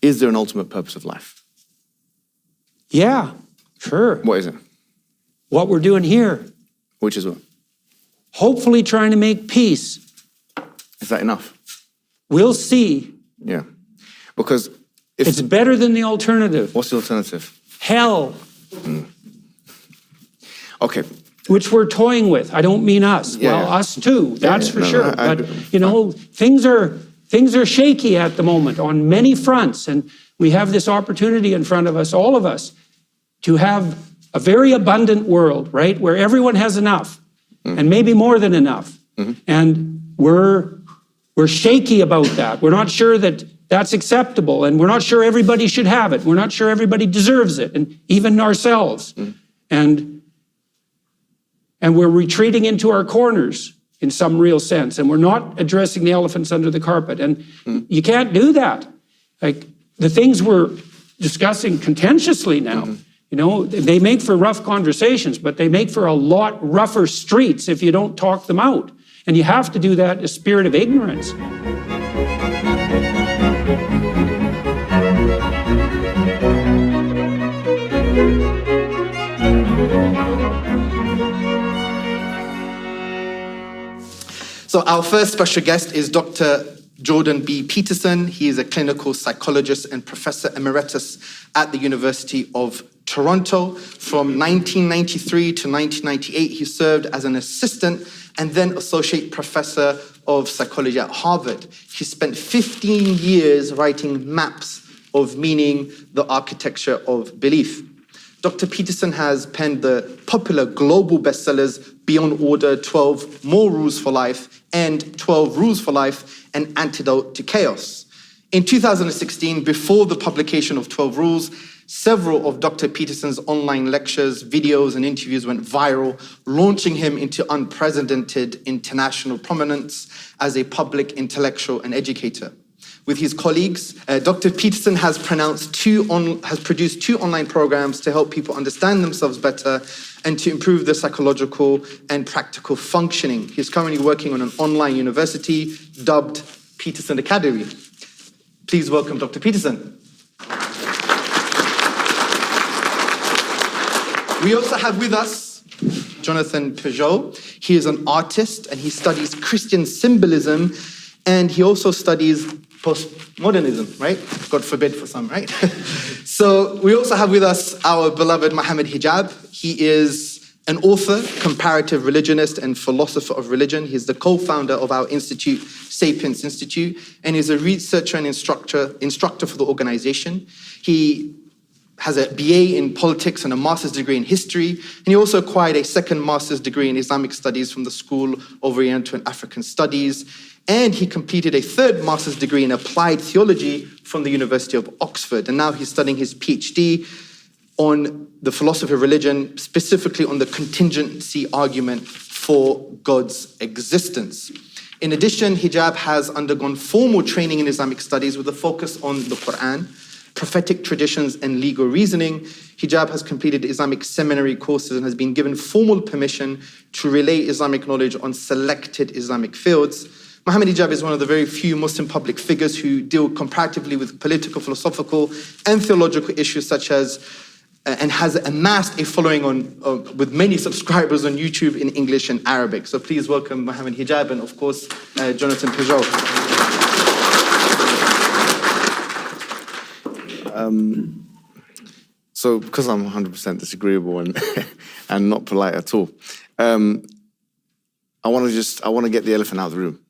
Is there an ultimate purpose of life? Yeah, sure. What is it? What we're doing here. Which is what? Hopefully trying to make peace. Is that enough? We'll see. Yeah. Because if... It's better than the alternative. What's the alternative? Hell. Okay. Which we're toying with. I don't mean us. Yeah. Well, us too, that's for sure. I but, you know, things are shaky at the moment on many fronts, and we have this opportunity in front of us, all of us, to have a very abundant world, right, where everyone has enough, and maybe more than enough. And we're shaky about that. We're not sure that that's acceptable, and we're not sure everybody should have it. We're not sure everybody deserves it, and even ourselves. And we're retreating into our corners in some real sense, and we're not addressing the elephants under the carpet. And you can't do that. Like the things we're discussing contentiously now, you know, they make for rough conversations, but they make for a lot rougher streets if you don't talk them out. And you have to do that in a spirit of ignorance. So our first special guest is Dr. Jordan B Peterson. He is a clinical psychologist and professor emeritus at the University of Toronto. From 1993 to 1998, he served as an assistant and then associate professor of psychology at Harvard. He spent 15 years writing maps of meaning, the architecture of belief. Dr. Peterson has penned the popular global bestsellers Beyond Order, 12 More Rules for Life, and 12 Rules for Life, An Antidote to Chaos. In 2016, before the publication of 12 Rules, several of Dr. Peterson's online lectures, videos, and interviews went viral, launching him into unprecedented international prominence as a public intellectual and educator. With his colleagues, Dr. Peterson has produced two online programs to help people understand themselves better and to improve their psychological and practical functioning. He's currently working on an online university dubbed Peterson Academy. Please welcome Dr. Peterson. We also have with us Jonathan Pageau. He is an artist and he studies Christian symbolism, and he also studies postmodernism, right? God forbid for some, right? So we also have with us our beloved Mohammed Hijab. He is an author, comparative religionist, and philosopher of religion. He's the co-founder of our institute, Sapience Institute, and is a researcher and instructor for the organization. He has a BA in politics and a master's degree in history, and he also acquired a second master's degree in Islamic Studies from the School of Oriental and African Studies, and he completed a third master's degree in Applied Theology from the University of Oxford, and now he's studying his PhD on the philosophy of religion, specifically on the contingency argument for God's existence. In addition, Hijab has undergone formal training in Islamic Studies with a focus on the Quran, prophetic traditions, and legal reasoning. Hijab has completed Islamic seminary courses and has been given formal permission to relay Islamic knowledge on selected Islamic fields. Mohammed Hijab is one of the very few Muslim public figures who deal comparatively with political, philosophical, and theological issues such as, and has amassed a following with many subscribers on YouTube in English and Arabic. So please welcome Mohammed Hijab and, of course, Jonathan Pageau. So because I'm 100% disagreeable and not polite at all, I want to get the elephant out of the room.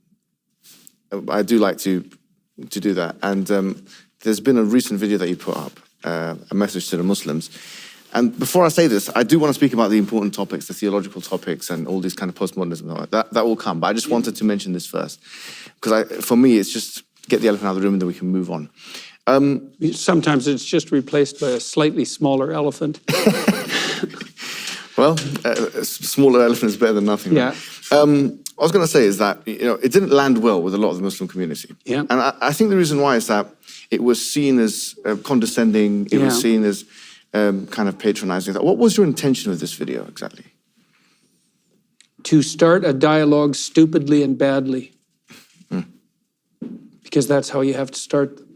I do like to do that. And there's been a recent video that you put up, a message to the Muslims. And before I say this, I do want to speak about the important topics, the theological topics, and all these kind of postmodernism. That will come. But I just wanted to mention this first. Because for me, it's just get the elephant out of the room and then we can move on. Sometimes it's just replaced by a slightly smaller elephant. Well, a smaller elephant is better than nothing. Yeah. I was going to say is that, it didn't land well with a lot of the Muslim community. Yeah. And I think the reason why is that it was seen as condescending, it was seen as kind of patronizing. What was your intention with this video exactly? To start a dialogue stupidly and badly. Because that's how you have to start them.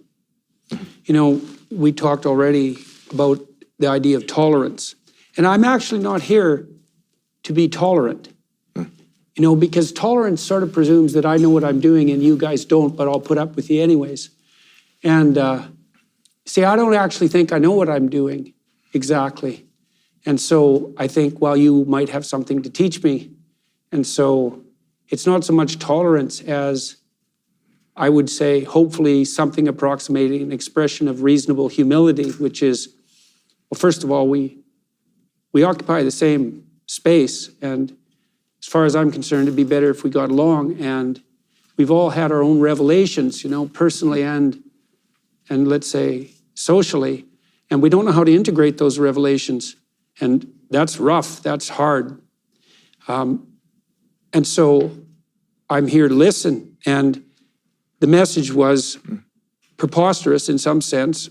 You know, we talked already about the idea of tolerance. And I'm actually not here to be tolerant. You know, because tolerance sort of presumes that I know what I'm doing and you guys don't, but I'll put up with you anyways. And see, I don't actually think I know what I'm doing exactly. And so I think, well, you might have something to teach me. And so it's not so much tolerance as, I would say, hopefully something approximating an expression of reasonable humility, which is, well, first of all, we occupy the same space, and as far as I'm concerned, it'd be better if we got along. And we've all had our own revelations, you know, personally and let's say socially, and we don't know how to integrate those revelations. And that's rough, that's hard. And so I'm here to listen. And the message was preposterous in some sense,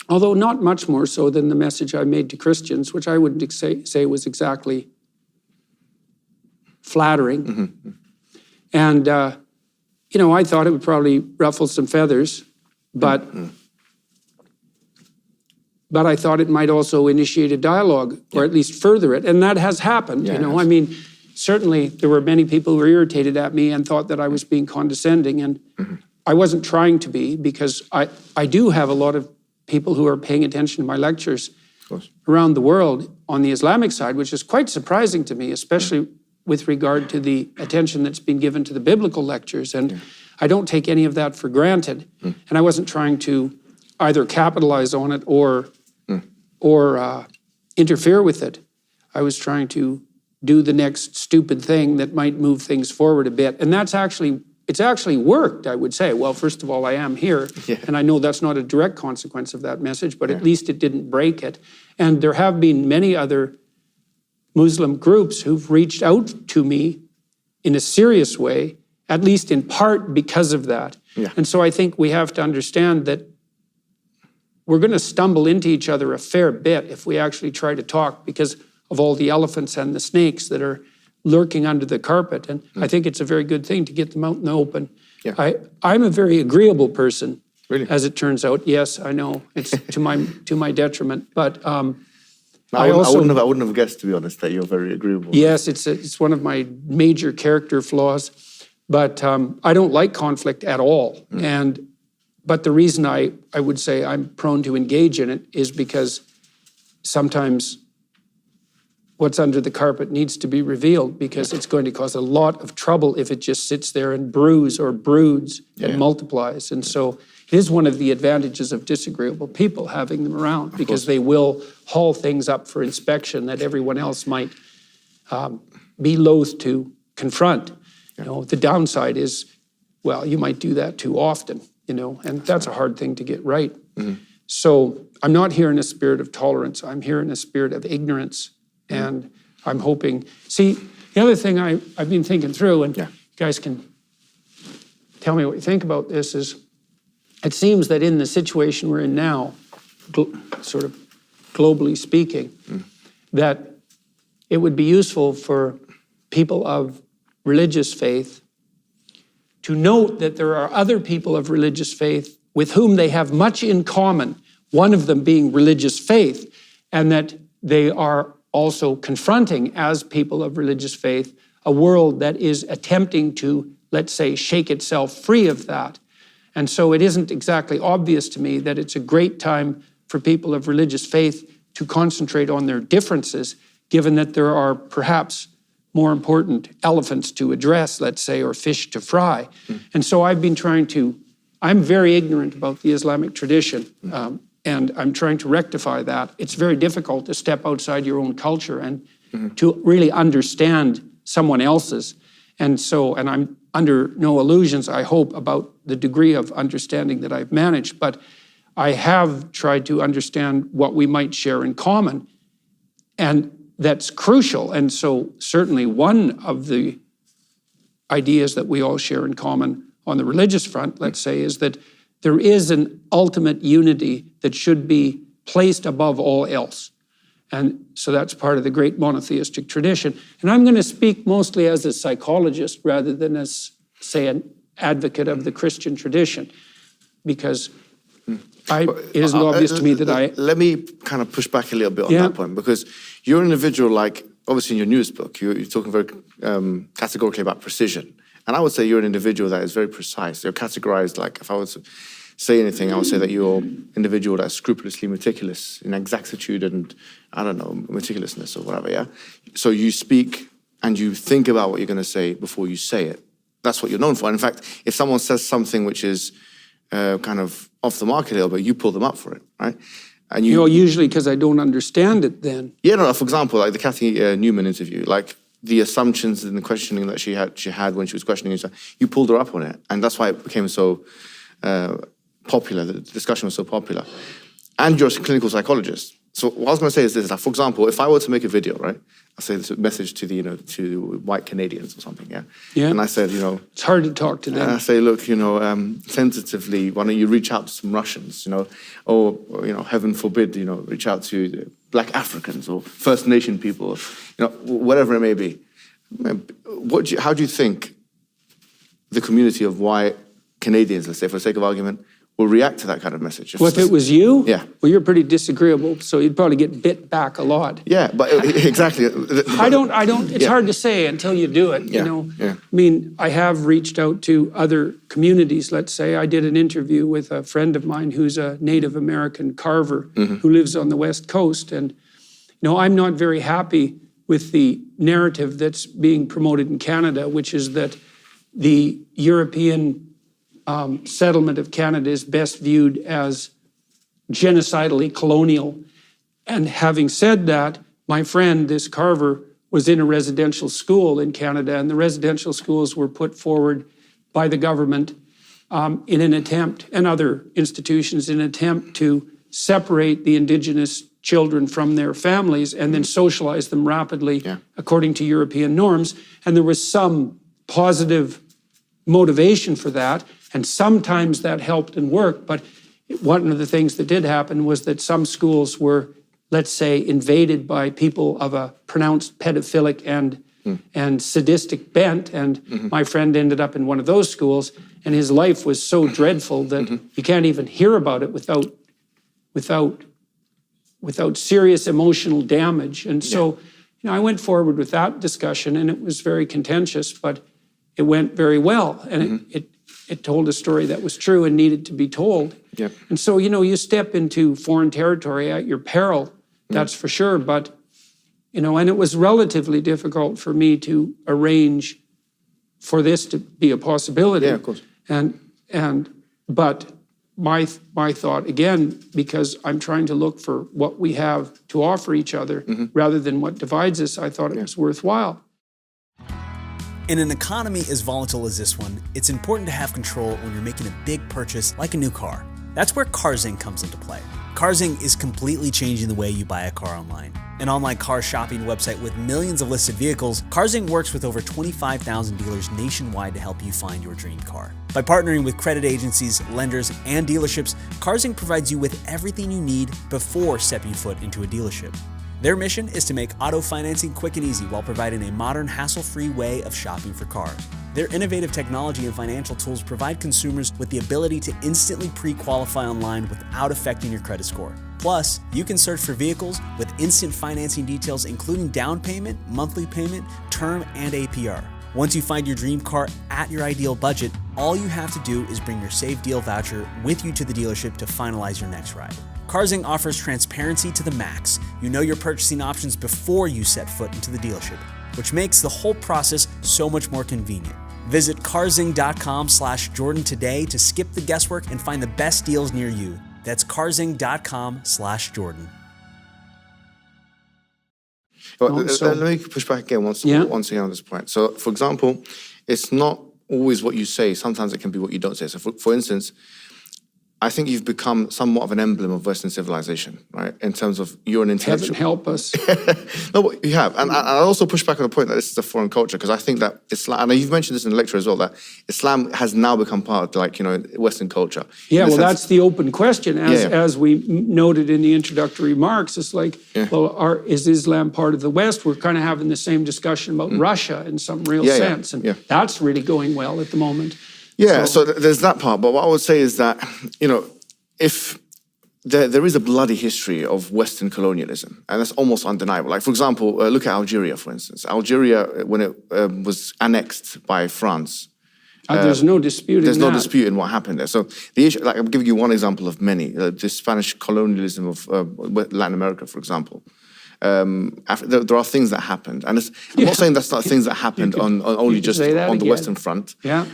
although not much more so than the message I made to Christians, which I wouldn't say was exactly flattering. And, you know, I thought it would probably ruffle some feathers, but I thought it might also initiate a dialogue, or at least further it. And that has happened, you know. I mean, certainly there were many people who were irritated at me and thought that I was being condescending, and I wasn't trying to be, because I do have a lot of people who are paying attention to my lectures around the world on the Islamic side, which is quite surprising to me, especially with regard to the attention that's been given to the biblical lectures. And I don't take any of that for granted. And I wasn't trying to either capitalize on it or interfere with it. I was trying to do the next stupid thing that might move things forward a bit. And it's actually worked, I would say. Well, first of all, I am here, and I know that's not a direct consequence of that message, but at least it didn't break it. And there have been many other Muslim groups who've reached out to me in a serious way, at least in part because of that. And so I think we have to understand that we're going to stumble into each other a fair bit if we actually try to talk, because of all the elephants and the snakes that are lurking under the carpet. And I think it's a very good thing to get them out in the open. I'm a very agreeable person, as it turns out. Yes, I know, it's to my detriment, but I wouldn't have guessed, to be honest, that you're very agreeable. Yes, it's one of my major character flaws, but I don't like conflict at all. But the reason I would say I'm prone to engage in it is because sometimes what's under the carpet needs to be revealed, because it's going to cause a lot of trouble if it just sits there and brews or broods and multiplies. And so it is one of the advantages of disagreeable people, having them around, because they will haul things up for inspection that everyone else might be loath to confront. You know, the downside is, well, you might do that too often, you know, and that's a hard thing to get right. So I'm not here in a spirit of tolerance. I'm here in a spirit of ignorance. And I'm hoping, see, the other thing I've been thinking through, and you guys can tell me what you think about this, is it seems that in the situation we're in now, sort of globally speaking, that it would be useful for people of religious faith to note that there are other people of religious faith with whom they have much in common, one of them being religious faith, and that they are also confronting, as people of religious faith, a world that is attempting to, let's say, shake itself free of that. And so it isn't exactly obvious to me that it's a great time for people of religious faith to concentrate on their differences, given that there are perhaps more important elephants to address, let's say, or fish to fry. And so I've been I'm very ignorant about the Islamic tradition, and I'm trying to rectify that. It's very difficult to step outside your own culture and to really understand someone else's. And I'm under no illusions, I hope, about the degree of understanding that I've managed, but I have tried to understand what we might share in common, and that's crucial. And so certainly one of the ideas that we all share in common on the religious front, let's say, is that there is an ultimate unity that should be placed above all else. And so that's part of the great monotheistic tradition. And I'm going to speak mostly as a psychologist rather than as, say, an advocate of the Christian tradition, because It isn't obvious to me that Let me kind of push back a little bit on that point, because you're an individual, like, obviously in your newest book, you're talking very categorically about precision. And I would say you're an individual that is very precise. You're categorized, like, if I was to say anything, I would say that you're an individual that's scrupulously meticulous in exactitude and, I don't know, meticulousness or whatever, yeah? So you speak and you think about what you're going to say before you say it. That's what you're known for. And in fact, if someone says something which is kind of off the mark a little bit, you pull them up for it, right? And you know, usually because I don't understand it then. Yeah, no, for example, like the Kathy Newman interview, like the assumptions and the questioning that she had when she was questioning herself, you pulled her up on it. And that's why it became so popular, the discussion was so popular. And you're a clinical psychologist. So what I was going to say is this, like, for example, if I were to make a video, right? I say this message to the, to white Canadians or something, yeah? Yeah. And I said, it's hard to talk to them. And I say, look, tentatively, why don't you reach out to some Russians, or, heaven forbid, reach out to Black Africans or First Nation people, whatever it may be. How do you think the community of white Canadians, let's say, for the sake of argument, will react to that kind of message? Well, if it was you? Yeah. Well, you're pretty disagreeable, so you'd probably get bit back a lot. Yeah, but exactly. It's hard to say until you do it, Yeah. I mean, I have reached out to other communities, let's say. I did an interview with a friend of mine who's a Native American carver who lives on the West Coast. And, I'm not very happy with the narrative that's being promoted in Canada, which is that the European settlement of Canada is best viewed as genocidally colonial. And having said that, my friend, this carver, was in a residential school in Canada, and the residential schools were put forward by the government in an attempt, and other institutions, in an attempt to separate the Indigenous children from their families and then socialize them rapidly according to European norms. And there was some positive motivation for that. And sometimes that helped and worked, but one of the things that did happen was that some schools were, let's say, invaded by people of a pronounced pedophilic and sadistic bent, and my friend ended up in one of those schools, and his life was so dreadful that you can't even hear about it without serious emotional damage. And so, I went forward with that discussion, and it was very contentious, but it went very well, and it told a story that was true and needed to be told. Yep. And so, you step into foreign territory at your peril, that's for sure. But, and it was relatively difficult for me to arrange for this to be a possibility. Yeah, of course. But my thought, again, because I'm trying to look for what we have to offer each other rather than what divides us, I thought it was worthwhile. In an economy as volatile as this one, it's important to have control when you're making a big purchase like a new car. That's where Carzing comes into play. Carzing is completely changing the way you buy a car online. An online car shopping website with millions of listed vehicles, Carzing works with over 25,000 dealers nationwide to help you find your dream car. By partnering with credit agencies, lenders, and dealerships, Carzing provides you with everything you need before stepping foot into a dealership. Their mission is to make auto financing quick and easy while providing a modern, hassle-free way of shopping for cars. Their innovative technology and financial tools provide consumers with the ability to instantly pre-qualify online without affecting your credit score. Plus, you can search for vehicles with instant financing details including down payment, monthly payment, term, and APR. Once you find your dream car at your ideal budget, all you have to do is bring your saved deal voucher with you to the dealership to finalize your next ride. Carzing offers transparency to the max. You know your purchasing options before you set foot into the dealership, which makes the whole process so much more convenient. Visit carzing.com/Jordan today to skip the guesswork and find the best deals near you. That's carzing.com/Jordan. Well, let me push back again once again on this point. So, for example, it's not always what you say. Sometimes it can be what you don't say. So, for instance, I think you've become somewhat of an emblem of Western civilization, right? In terms of you're an intellectual. Heaven help us. No, but you have. And I also push back on the point that this is a foreign culture, because I think that Islam, and you've mentioned this in the lecture as well, that Islam has now become part of, Western culture. Yeah, well, that's the open question. As we noted in the introductory remarks, it's like, is Islam part of the West? We're kind of having the same discussion about Russia in some real sense. And that's really going well at the moment. Yeah, so there's that part. But what I would say is that, if there is a bloody history of Western colonialism, and that's almost undeniable. Like, for example, look at Algeria, for instance. Algeria, when it was annexed by France, there's no dispute. There's no dispute in what happened there. So the issue, like, I'm giving you one example of many. The Spanish colonialism of Latin America, for example. There are things that happened, and I'm not saying that's not things that happened on only just on the Western front. Yeah.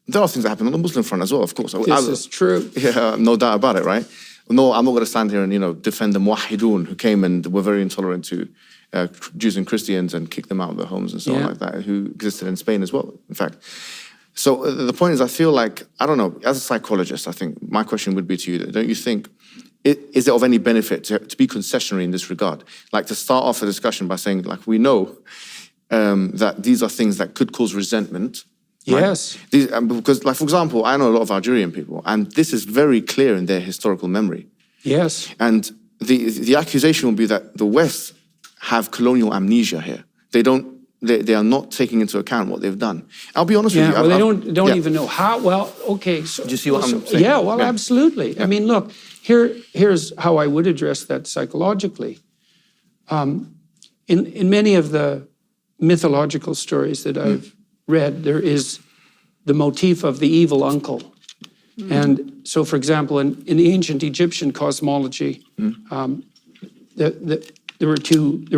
There are things that happen on the Muslim front as well, of course. This is true. Yeah, no doubt about it, right? No, I'm not going to stand here and defend the Muwahhidun who came and were very intolerant to Jews and Christians and kicked them out of their homes and so on like that, who existed in Spain as well, in fact. So the point is, I feel like, I don't know, as a psychologist, I think my question would be to you, don't you think, is it of any benefit to be concessionary in this regard? Like, to start off a discussion by saying, like, we know that these are things that could cause resentment. Right? Yes. Because, like, for example, I know a lot of Algerian people, and this is very clear in their historical memory. Yes. And the accusation will be that the West have colonial amnesia here. They are not taking into account what they've done. I'll be honest with you. Well, they don't even know how. Well, okay. So, do you see what I'm saying? Yeah, well, absolutely. Yeah. I mean, look, here's how I would address that psychologically. In many of the mythological stories that I've read, there is the motif of the evil uncle. And so, for example, in the ancient Egyptian cosmology, there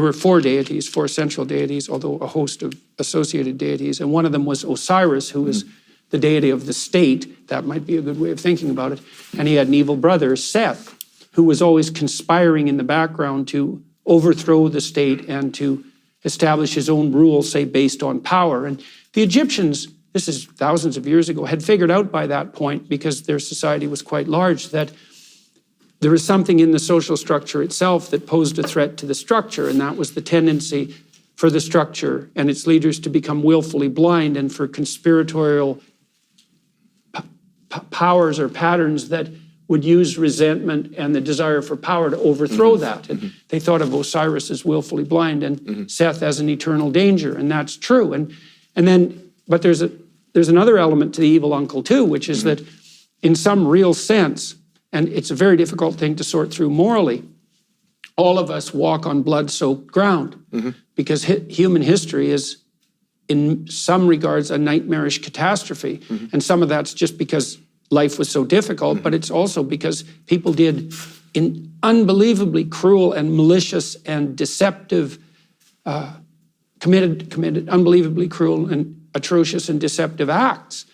were four central deities, although a host of associated deities, and one of them was Osiris, who was the deity of the state. That might be a good way of thinking about it. And he had an evil brother, Seth, who was always conspiring in the background to overthrow the state and to establish his own rule, say, based on power. And the Egyptians, this is thousands of years ago, had figured out by that point, because their society was quite large, that there was something in the social structure itself that posed a threat to the structure, and that was the tendency for the structure and its leaders to become willfully blind, and for conspiratorial powers or patterns that would use resentment and the desire for power to overthrow that. And they thought of Osiris as willfully blind and Seth as an eternal danger, and that's true. But there's another element to the evil uncle too, which is that in some real sense, and it's a very difficult thing to sort through morally, all of us walk on blood-soaked ground, because human history is, in some regards, a nightmarish catastrophe. And some of that's just because life was so difficult, but it's also because people did unbelievably cruel and malicious and deceptive, committed unbelievably cruel and atrocious and deceptive acts.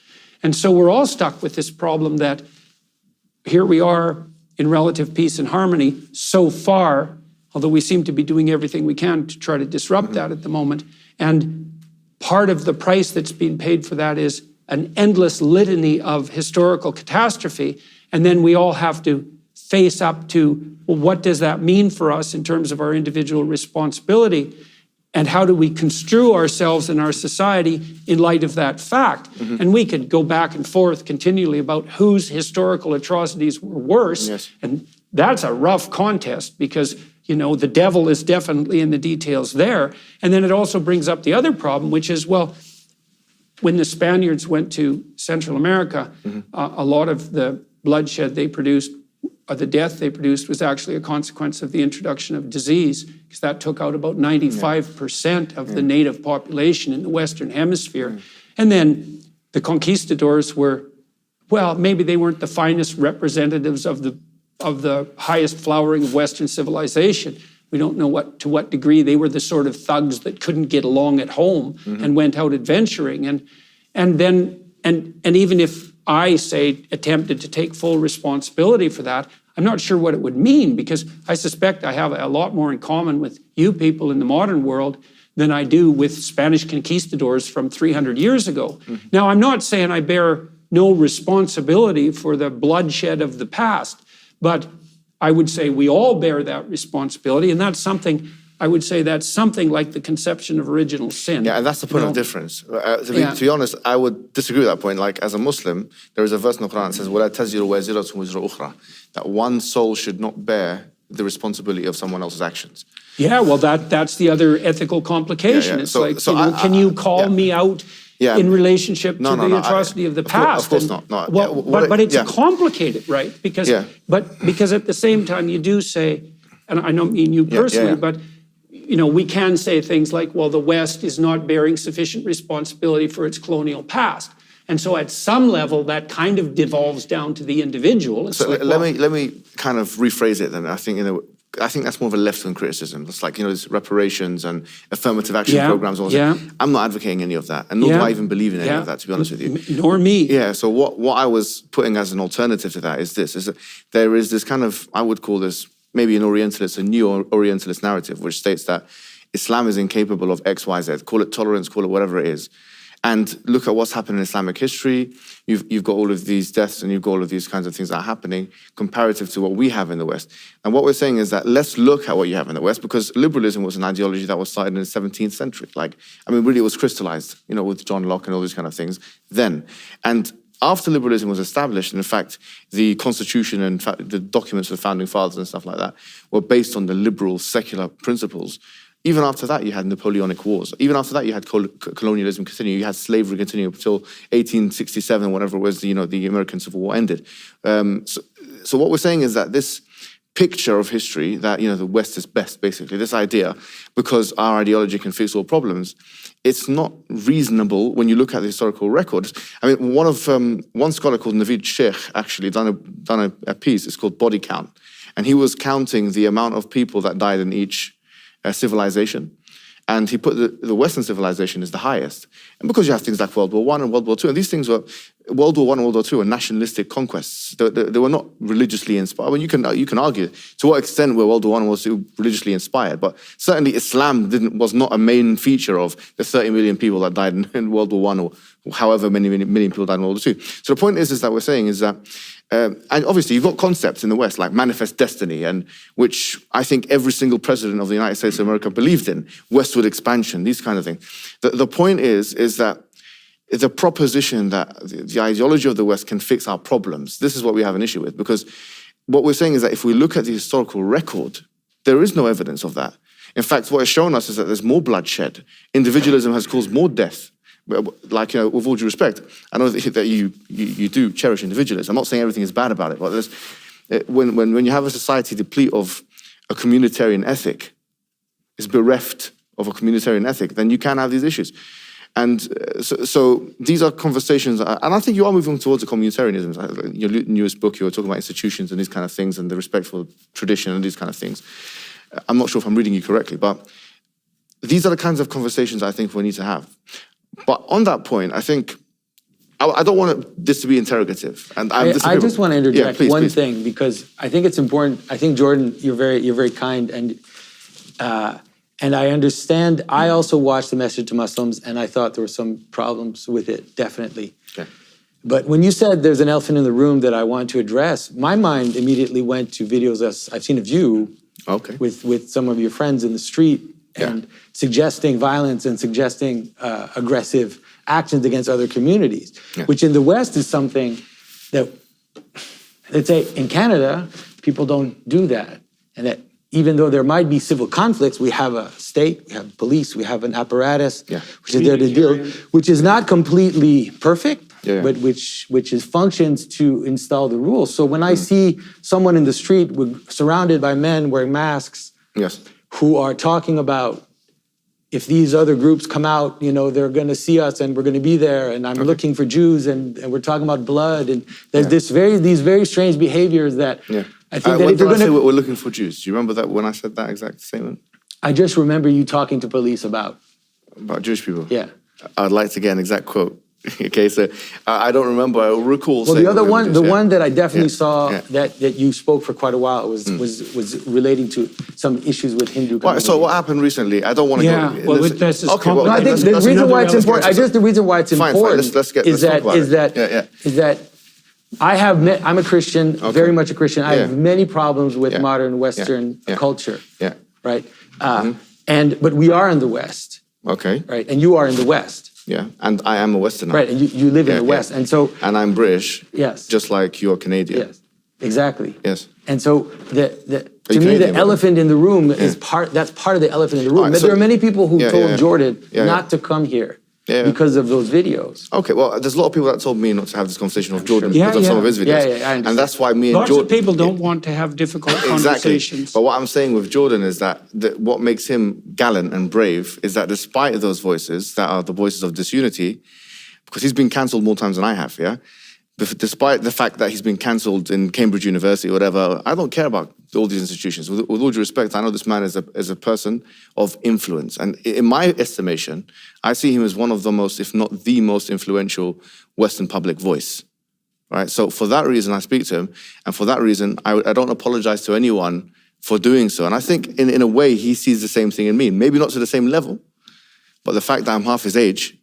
And so we're all stuck with this problem that here we are in relative peace and harmony so far, although we seem to be doing everything we can to try to disrupt that at the moment. And part of the price that's being paid for that is an endless litany of historical catastrophe. And then we all have to face up to, well, what does that mean for us in terms of our individual responsibility? And how do we construe ourselves and our society in light of that fact? And we could go back and forth continually about whose historical atrocities were worse. Yes. And that's a rough contest, because, the devil is definitely in the details there. And then it also brings up the other problem, which is, well, when the Spaniards went to Central America, a lot of the bloodshed they produced, or the death they produced, was actually a consequence of the introduction of disease, because that took out about 95% of the native population in the Western Hemisphere. And then the conquistadors were, well, maybe they weren't the finest representatives of the highest flowering of Western civilization. We don't know to what degree they were the sort of thugs that couldn't get along at home and went out adventuring. And even if I, say, attempted to take full responsibility for that, I'm not sure what it would mean, because I suspect I have a lot more in common with you people in the modern world than I do with Spanish conquistadors from 300 years ago. Now, I'm not saying I bear no responsibility for the bloodshed of the past, but I would say we all bear that responsibility, and that's something, I would say that's something like the conception of original sin. Yeah, and that's the point of difference. To be honest, I would disagree with that point. Like, as a Muslim, there is a verse in the Quran that says, وَلَا تَزِرُ وَازِرَةٌ وِزْرَ أُخْرَى, that one soul should not bear the responsibility of someone else's actions. Yeah, well, that's the other ethical complication. It's can you call me out Yeah. in relationship No, to no, the no, atrocity of the of course- past. of course And- not, no, Well, yeah, but it's yeah. complicated, right? Because Yeah. because at the same time you do say, and I don't mean you Yeah, personally, yeah. but we can say things like, well, the West is not bearing sufficient responsibility for its colonial past. And so at some level, that kind of devolves down to the individual. It's So like, let well, me kind of rephrase it then. I think that's more of a left-wing criticism. It's like, there's reparations and affirmative action Yeah, programs. Also. yeah. I'm not advocating any of that, and nor do I even believe in any of that, to be honest with you. Nor me. Yeah, so what I was putting as an alternative to that is that there is this kind of, I would call this maybe an Orientalist, a new Orientalist narrative, which states that Islam is incapable of X, Y, Z. Call it tolerance, call it whatever it is. And look at what's happened in Islamic history. You've got all of these deaths and you've got all of these kinds of things that are happening comparative to what we have in the West. And what we're saying is that let's look at what you have in the West, because liberalism was an ideology that was started in the 17th century. Really it was crystallized, with John Locke and all these kind of things then. And after liberalism was established, and in fact, the Constitution and the documents of the Founding Fathers and stuff like that were based on the liberal, secular principles. Even after that, you had Napoleonic Wars. Even after that, you had colonialism continue. You had slavery continue until 1867, whatever it was, the American Civil War ended. So what we're saying is that this picture of history, that, the West is best, basically, this idea, because our ideology can fix all problems, it's not reasonable when you look at the historical records. One scholar called Naveed Sheikh actually done a piece, it's called Body Count. And he was counting the amount of people that died in each civilization. And he put the Western civilization as the highest. And because you have things like World War I and World War II, and these things were, World War I and World War II were nationalistic conquests. They were not religiously inspired. You can argue to what extent were World War I and World War II religiously inspired, but certainly Islam was not a main feature of the 30 million people that died in World War I, or however many million people died in World War II. So the point is that we're saying is that, and obviously you've got concepts in the West like manifest destiny, and which I think every single president of the United States of America believed in, westward expansion, these kind of things. The point is that the proposition that the ideology of the West can fix our problems, this is what we have an issue with, because what we're saying is that if we look at the historical record, there is no evidence of that. In fact, what it's shown us is that there's more bloodshed. Individualism has caused more death. With all due respect, I know that you do cherish individualism. I'm not saying everything is bad about it, but when you have a society deplete of a communitarian ethic, is bereft of a communitarian ethic, then you can have these issues. And so these are conversations, and I think you are moving towards a communitarianism. Your newest book, you were talking about institutions and these kind of things, and the respect for tradition and these kind of things. I'm not sure if I'm reading you correctly, but these are the kinds of conversations I think we need to have. But on that point, I think, I don't want this to be interrogative. And I just want to interject please. thing, because I think it's important. I think, Jordan, you're very kind, and I understand. I also watched The Message to Muslims, and I thought there were some problems with it, definitely. Okay. But when you said there's an elephant in the room that I want to address, my mind immediately went to videos I've seen of you with some of your friends in the street, and suggesting violence and suggesting aggressive actions against other communities, which in the West is something that, let's say, in Canada, people don't do that. And that even though there might be civil conflicts, we have a state, we have police, we have an apparatus, which is there to deal, which is not completely perfect, but which functions to install the rules. So when I see someone in the street surrounded by men wearing masks, who are talking about, if these other groups come out, they're going to see us and we're going to be there, and I'm looking for Jews, and we're talking about blood, and there's these very strange behaviors that I think that if you're going to... we're looking for Jews? Do you remember that when I said that exact statement? I just remember you talking to police about Jewish people? Yeah. I'd like to get an exact quote. Okay, so I don't remember. I recall. Well, the other one, one that I definitely saw that you spoke for quite a while was relating to some issues with Hindu communities. So what happened recently? I don't want to go. Well, this is I think the reason why it's important. The reason why it's important is that I'm a Christian, very much a Christian. I have many problems with modern Western culture. Right. But we are in the West. Okay. Right, and you are in the West. Yeah, and I am a Westerner. Right, and you live in the West, and so... And I'm British. Yes. Just like you're Canadian. Yes, exactly. Yes. And so, to me, the elephant in the room is that's part of the elephant in the room. But there are many people who told Jordan not to come here. because of those videos. Okay, well, there's a lot of people that told me not to have this conversation with Jordan because of some of his videos. And that's why me and Lots Jordan... of people don't want to have difficult conversations. But what I'm saying with Jordan is that what makes him gallant and brave is that despite those voices that are the voices of disunity, because he's been cancelled more times than I have, despite the fact that he's been cancelled in Cambridge University or whatever, I don't care about all these institutions. With all due respect, I know this man is a person of influence. And in my estimation, I see him as one of the most, if not the most influential Western public voice. Right? So for that reason, I speak to him. And for that reason, I don't apologize to anyone for doing so. And I think in a way, he sees the same thing in me. Maybe not to the same level, but the fact that I'm half his age,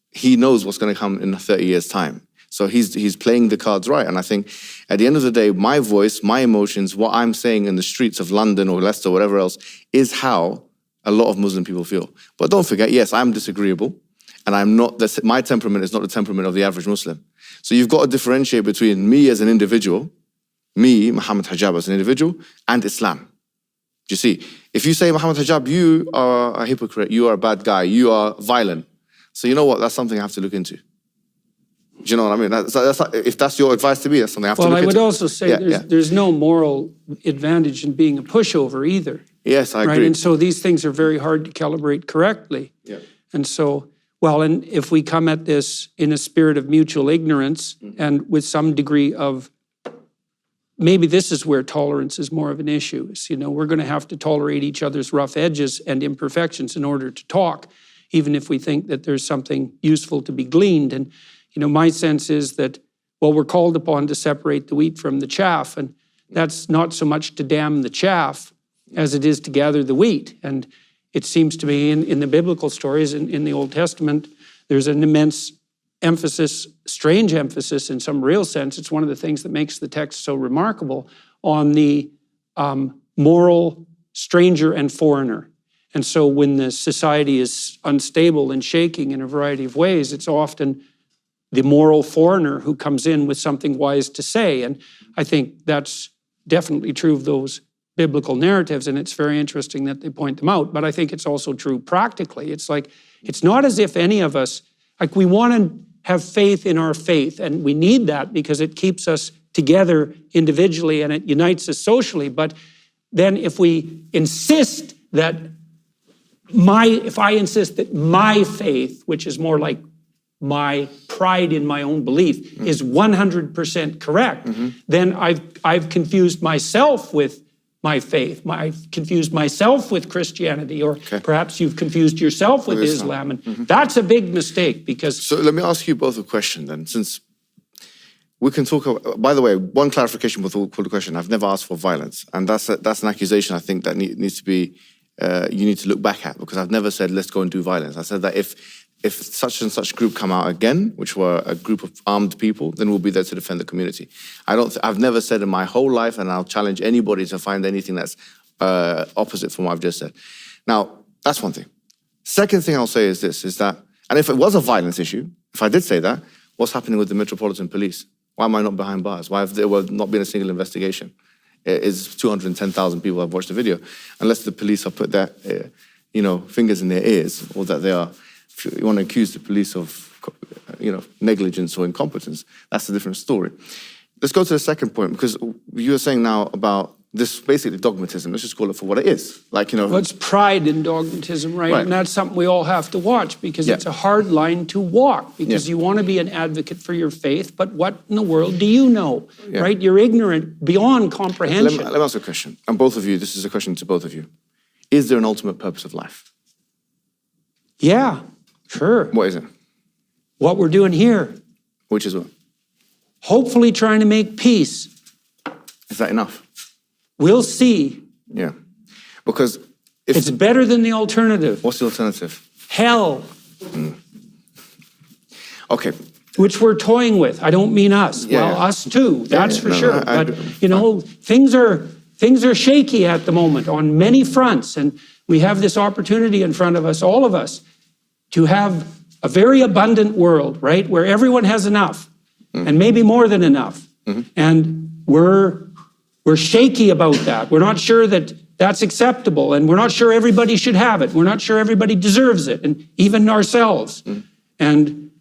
he knows what's going to come in 30 years' time. So he's playing the cards right. And I think at the end of the day, my voice, my emotions, what I'm saying in the streets of London or Leicester or whatever else is how a lot of Muslim people feel. But don't forget, yes, I'm disagreeable. And my temperament is not the temperament of the average Muslim. So you've got to differentiate between me as an individual, me, Mohammed Hijab as an individual, and Islam. Do you see? If you say, Mohammed Hijab, you are a hypocrite, you are a bad guy, you are violent. So you know what? That's something I have to look into. Do you know what I mean? If that's your advice to me, that's something I have to look into. Well, I would also say there's no moral advantage in being a pushover either. Yes, I agree. Right? And so these things are very hard to calibrate correctly. Yeah. And so, and if we come at this in a spirit of mutual ignorance and with some degree of, maybe this is where tolerance is more of an issue. Is, we're going to have to tolerate each other's rough edges and imperfections in order to talk, even if we think that there's something useful to be gleaned. And my sense is that, we're called upon to separate the wheat from the chaff, and that's not so much to damn the chaff as it is to gather the wheat. And it seems to me in the biblical stories, in the Old Testament, there's an immense emphasis, strange emphasis in some real sense. It's one of the things that makes the text so remarkable on the moral stranger and foreigner. And so when the society is unstable and shaking in a variety of ways, it's often the moral foreigner who comes in with something wise to say. And I think that's definitely true of those biblical narratives, and it's very interesting that they point them out. But I think it's also true practically. It's like, it's not as if any of us, we want to have faith in our faith, and we need that because it keeps us together individually and it unites us socially. But then if we insist that if I insist that my faith, which is more like my pride in my own belief, is 100% correct, then I've confused myself with my faith. I've confused myself with Christianity, or perhaps you've confused yourself with Islam. And that's a big mistake because... So let me ask you both a question then, since we can talk about, by the way, one clarification with the question. I've never asked for violence. And that's an accusation I think that needs to be, you need to look back at, because I've never said, let's go and do violence. I said that if such and such group come out again, which were a group of armed people, then we'll be there to defend the community. I've never said in my whole life, and I'll challenge anybody to find anything that's opposite from what I've just said. Now, that's one thing. Second thing I'll say is this, is that, and if it was a violence issue, if I did say that, what's happening with the Metropolitan Police? Why am I not behind bars? Why have there not been a single investigation? It's 210,000 people have watched the video. Unless the police have put their fingers in their ears, or that they are, if you want to accuse the police of negligence or incompetence, that's a different story. Let's go to the second point, because you were saying now about this basically dogmatism. Let's just call it for what it is. Well, it's pride in dogmatism, right? And that's something we all have to watch, because it's a hard line to walk, because you want to be an advocate for your faith, but what in the world do you know, right? You're ignorant beyond comprehension. Let me ask a question, and both of you, this is a question to both of you. Is there an ultimate purpose of life? Yeah, sure. What is it? What we're doing here. Which is what? Hopefully trying to make peace. Is that enough? We'll see. Yeah. Because it's better than the alternative. What's the alternative? Hell. Okay. Which we're toying with. I don't mean us. Us too. That's for sure. But things are shaky at the moment on many fronts, and we have this opportunity in front of us, all of us, to have a very abundant world, right? Where everyone has enough, and maybe more than enough. And we're shaky about that. We're not sure that that's acceptable, and we're not sure everybody should have it. We're not sure everybody deserves it, and even ourselves. And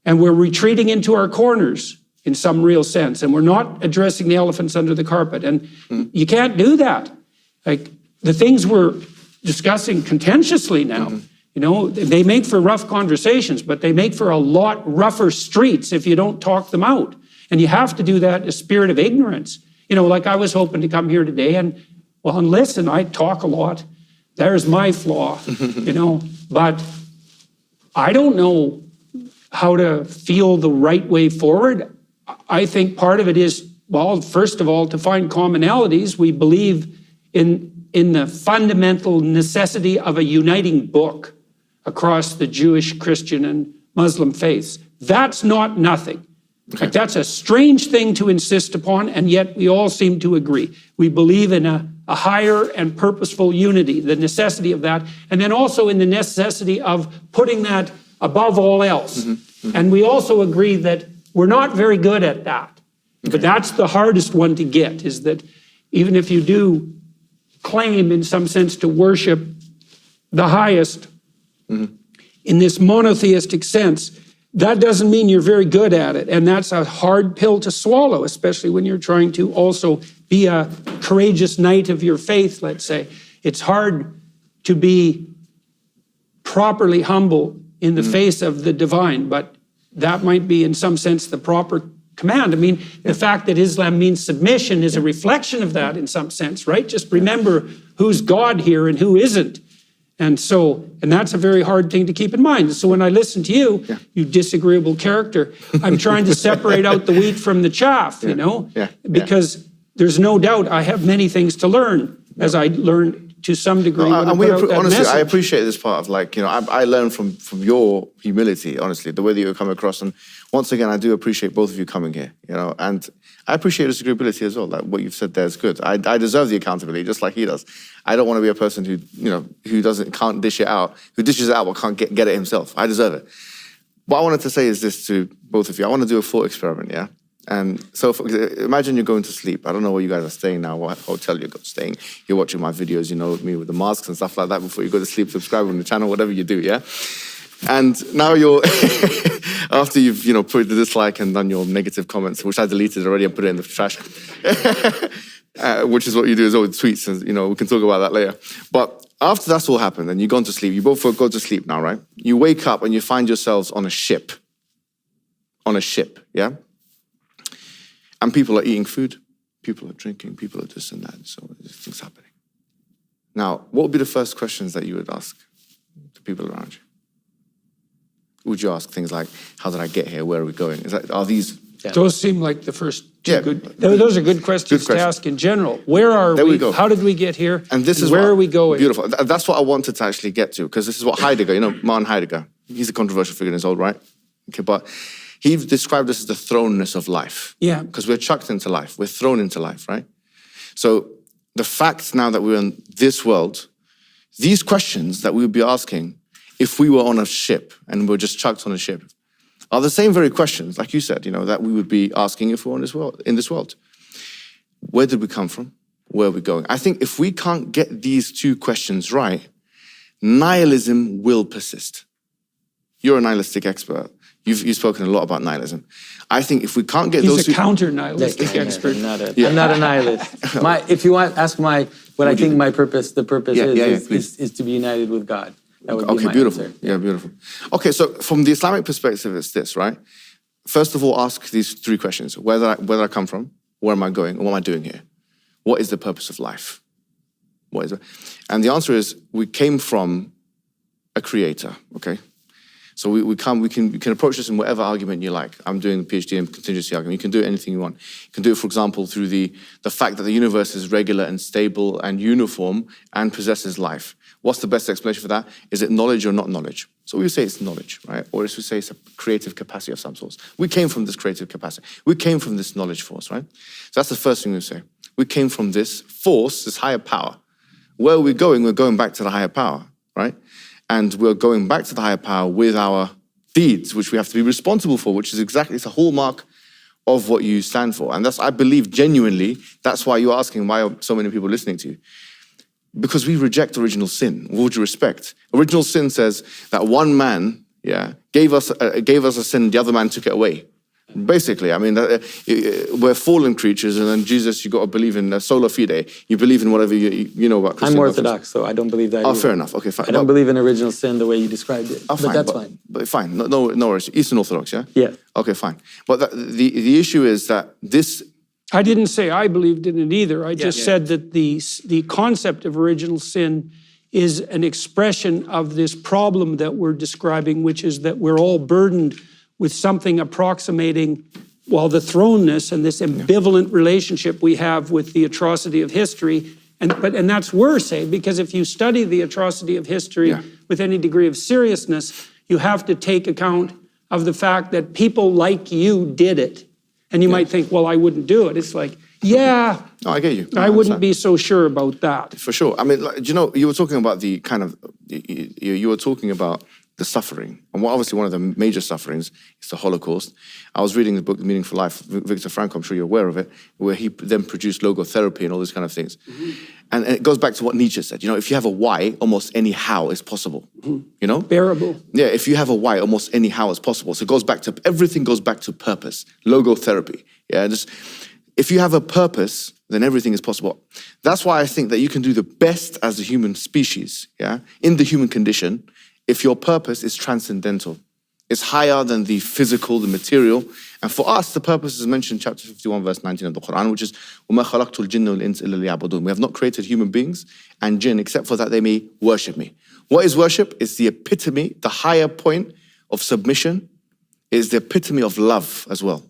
we're retreating into our corners in some real sense, and we're not addressing the elephants under the carpet. And you can't do that. Like the things we're discussing contentiously now, you know, they make for rough conversations, but they make for a lot rougher streets if you don't talk them out. And you have to do that in a spirit of ignorance. You know, like I was hoping to come here today and listen, I talk a lot. There's my flaw, you know, but I don't know how to feel the right way forward. I think part of it is, well, first of all, to find commonalities. We believe in the fundamental necessity of a uniting book across the Jewish, Christian, and Muslim faiths. That's not nothing. Okay. Like, that's a strange thing to insist upon, and yet we all seem to agree. We believe in a higher and purposeful unity, the necessity of that, and then also in the necessity of putting that above all else. And we also agree that we're not very good at that. But that's the hardest one to get, is that even if you do claim in some sense to worship the highest in this monotheistic sense, that doesn't mean you're very good at it. And that's a hard pill to swallow, especially when you're trying to also be a courageous knight of your faith, let's say. It's hard to be properly humble in the face of the divine, but that might be in some sense the proper command. I mean, the fact that Islam means submission is a reflection of that in some sense, right? Just remember who's God here and who isn't. And that's a very hard thing to keep in mind. So when I listen to you, you disagreeable character, I'm trying to separate out the wheat from the chaff, you know, because there's no doubt I have many things to learn, as I learned to some degree. Honestly, I appreciate this part of, like, you know, I learn from your humility, honestly, the way that you come across. And once again, I do appreciate both of you coming here, you know, and I appreciate disagreeability as well. Like what you've said there is good. I deserve the accountability just like he does. I don't want to be a person who, you know, can't dish it out, who dishes it out but can't get it himself. I deserve it. What I wanted to say is this to both of you. I want to do a thought experiment, yeah? And so imagine you're going to sleep. I don't know where you guys are staying now, what hotel you're staying. You're watching my videos, you know, me with the masks and stuff like that before you go to sleep. Subscribe on the channel, whatever you do, yeah? And now you're, after you've, you know, put the dislike and done your negative comments, which I deleted already and put it in the trash, which is what you do as well with tweets, and, you know, we can talk about that later. But after that's all happened and you've gone to sleep, you both go to sleep now, right? You wake up and you find yourselves on a ship. On a ship, yeah? And people are eating food, people are drinking, people are this and that, so things happening. Now, what would be the first questions that you would ask the people around you? Would you ask things like, how did I get here? Where are we going? Are these... Yeah. Those seem like the first two good... Those are good questions to ask in general. Where are we? Go. How did we get here? And this is where are we going? Beautiful. That's what I wanted to actually get to, because this is what Heidegger, you know, Martin Heidegger, he's a controversial figure in his old right. Okay, but he described this as the thrownness of life. Yeah. Because we're chucked into life. We're thrown into life, right? So the fact now that we're in this world, these questions that we would be asking if we were on a ship and we're just chucked on a ship are the same very questions, like you said, you know, that we would be asking if we're in this world. Where did we come from? Where are we going? I think if we can't get these two questions right, nihilism will persist. You're a nihilistic expert. You've spoken a lot about nihilism. I think if we can't get those two... He's a counter-nihilistic expert. I'm not a nihilist. If you want, ask what I think my purpose, the purpose is to be united with God. That would be my beautiful. answer. Yeah, beautiful. Okay, so from the Islamic perspective, it's this, right? First of all, ask these three questions. Where did I come from? Where am I going? And what am I doing here? What is the purpose of life? What is it? And the answer is, we came from a creator, okay? So we can approach this in whatever argument you like. I'm doing a PhD in contingency argument. You can do anything you want. You can do it, for example, through the fact that the universe is regular and stable and uniform and possesses life. What's the best explanation for that? Is it knowledge or not knowledge? So we say it's knowledge, right? Or as we say, it's a creative capacity of some sort. We came from this creative capacity. We came from this knowledge force, right? So that's the first thing we say. We came from this force, this higher power. Where are we going? We're going back to the higher power, right? And we're going back to the higher power with our deeds, which we have to be responsible for, which is exactly, it's a hallmark of what you stand for. And I believe genuinely, that's why you're asking why are so many people listening to you. Because we reject original sin, with all due respect. Original sin says that one man, gave us a sin, the other man took it away. Basically, I mean, we're fallen creatures, and then Jesus, you got to believe in sola fide. You believe in whatever you know about Christian. I'm Orthodox, so I don't believe that. Oh, fair enough. Okay, fine. I don't believe in original sin the way you described it. Oh, but that's fine. But fine. No worries. Eastern Orthodox, yeah? Yeah. Okay, fine. But the issue is that this... I didn't say I believed in it either. I just said that the concept of original sin is an expression of this problem that we're describing, which is that we're all burdened with something approximating, the throneness and this ambivalent relationship we have with the atrocity of history. And that's worse, because if you study the atrocity of history with any degree of seriousness, you have to take account of the fact that people like you did it. And you might think, I wouldn't do it. It's like, no, I get you. I wouldn't be so sure about that. For sure. I mean, you were talking about the kind of, you were talking about the suffering. And obviously one of the major sufferings is the Holocaust. I was reading the book, The Meaning for Life, Viktor Frankl, I'm sure you're aware of it, where he then produced logotherapy and all these kind of things. Mm-hmm. And it goes back to what Nietzsche said. If you have a why, almost any how is possible. Mm-hmm. Bearable. Yeah, if you have a why, almost any how is possible. So it goes back to, everything goes back to purpose, logotherapy. Yeah, if you have a purpose, then everything is possible. That's why I think that you can do the best as a human species, in the human condition, if your purpose is transcendental. It's higher than the physical, the material. And for us, the purpose is mentioned in chapter 51, verse 19 of the Quran, which is, وَمَا خَلَقْتُ الْجِنَّ وَالْإِنسَ إِلَّا لِيَعْبُدُونَ. We have not created human beings and jinn except for that they may worship me. What is worship? It's the epitome, the higher point of submission. It's the epitome of love as well.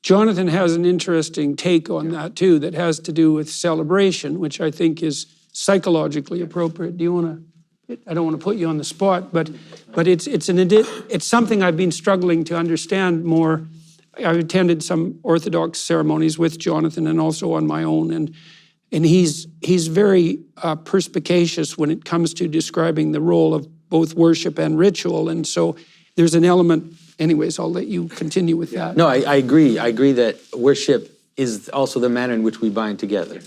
Jonathan has an interesting take on that too, that has to do with celebration, which I think is psychologically appropriate. Do you want to? I don't want to put you on the spot, but it's something I've been struggling to understand more. I've attended some Orthodox ceremonies with Jonathan and also on my own, and he's very perspicacious when it comes to describing the role of both worship and ritual, and so there's an element. Anyways, I'll let you continue with that. No, I agree. I agree that worship is also the manner in which we bind together,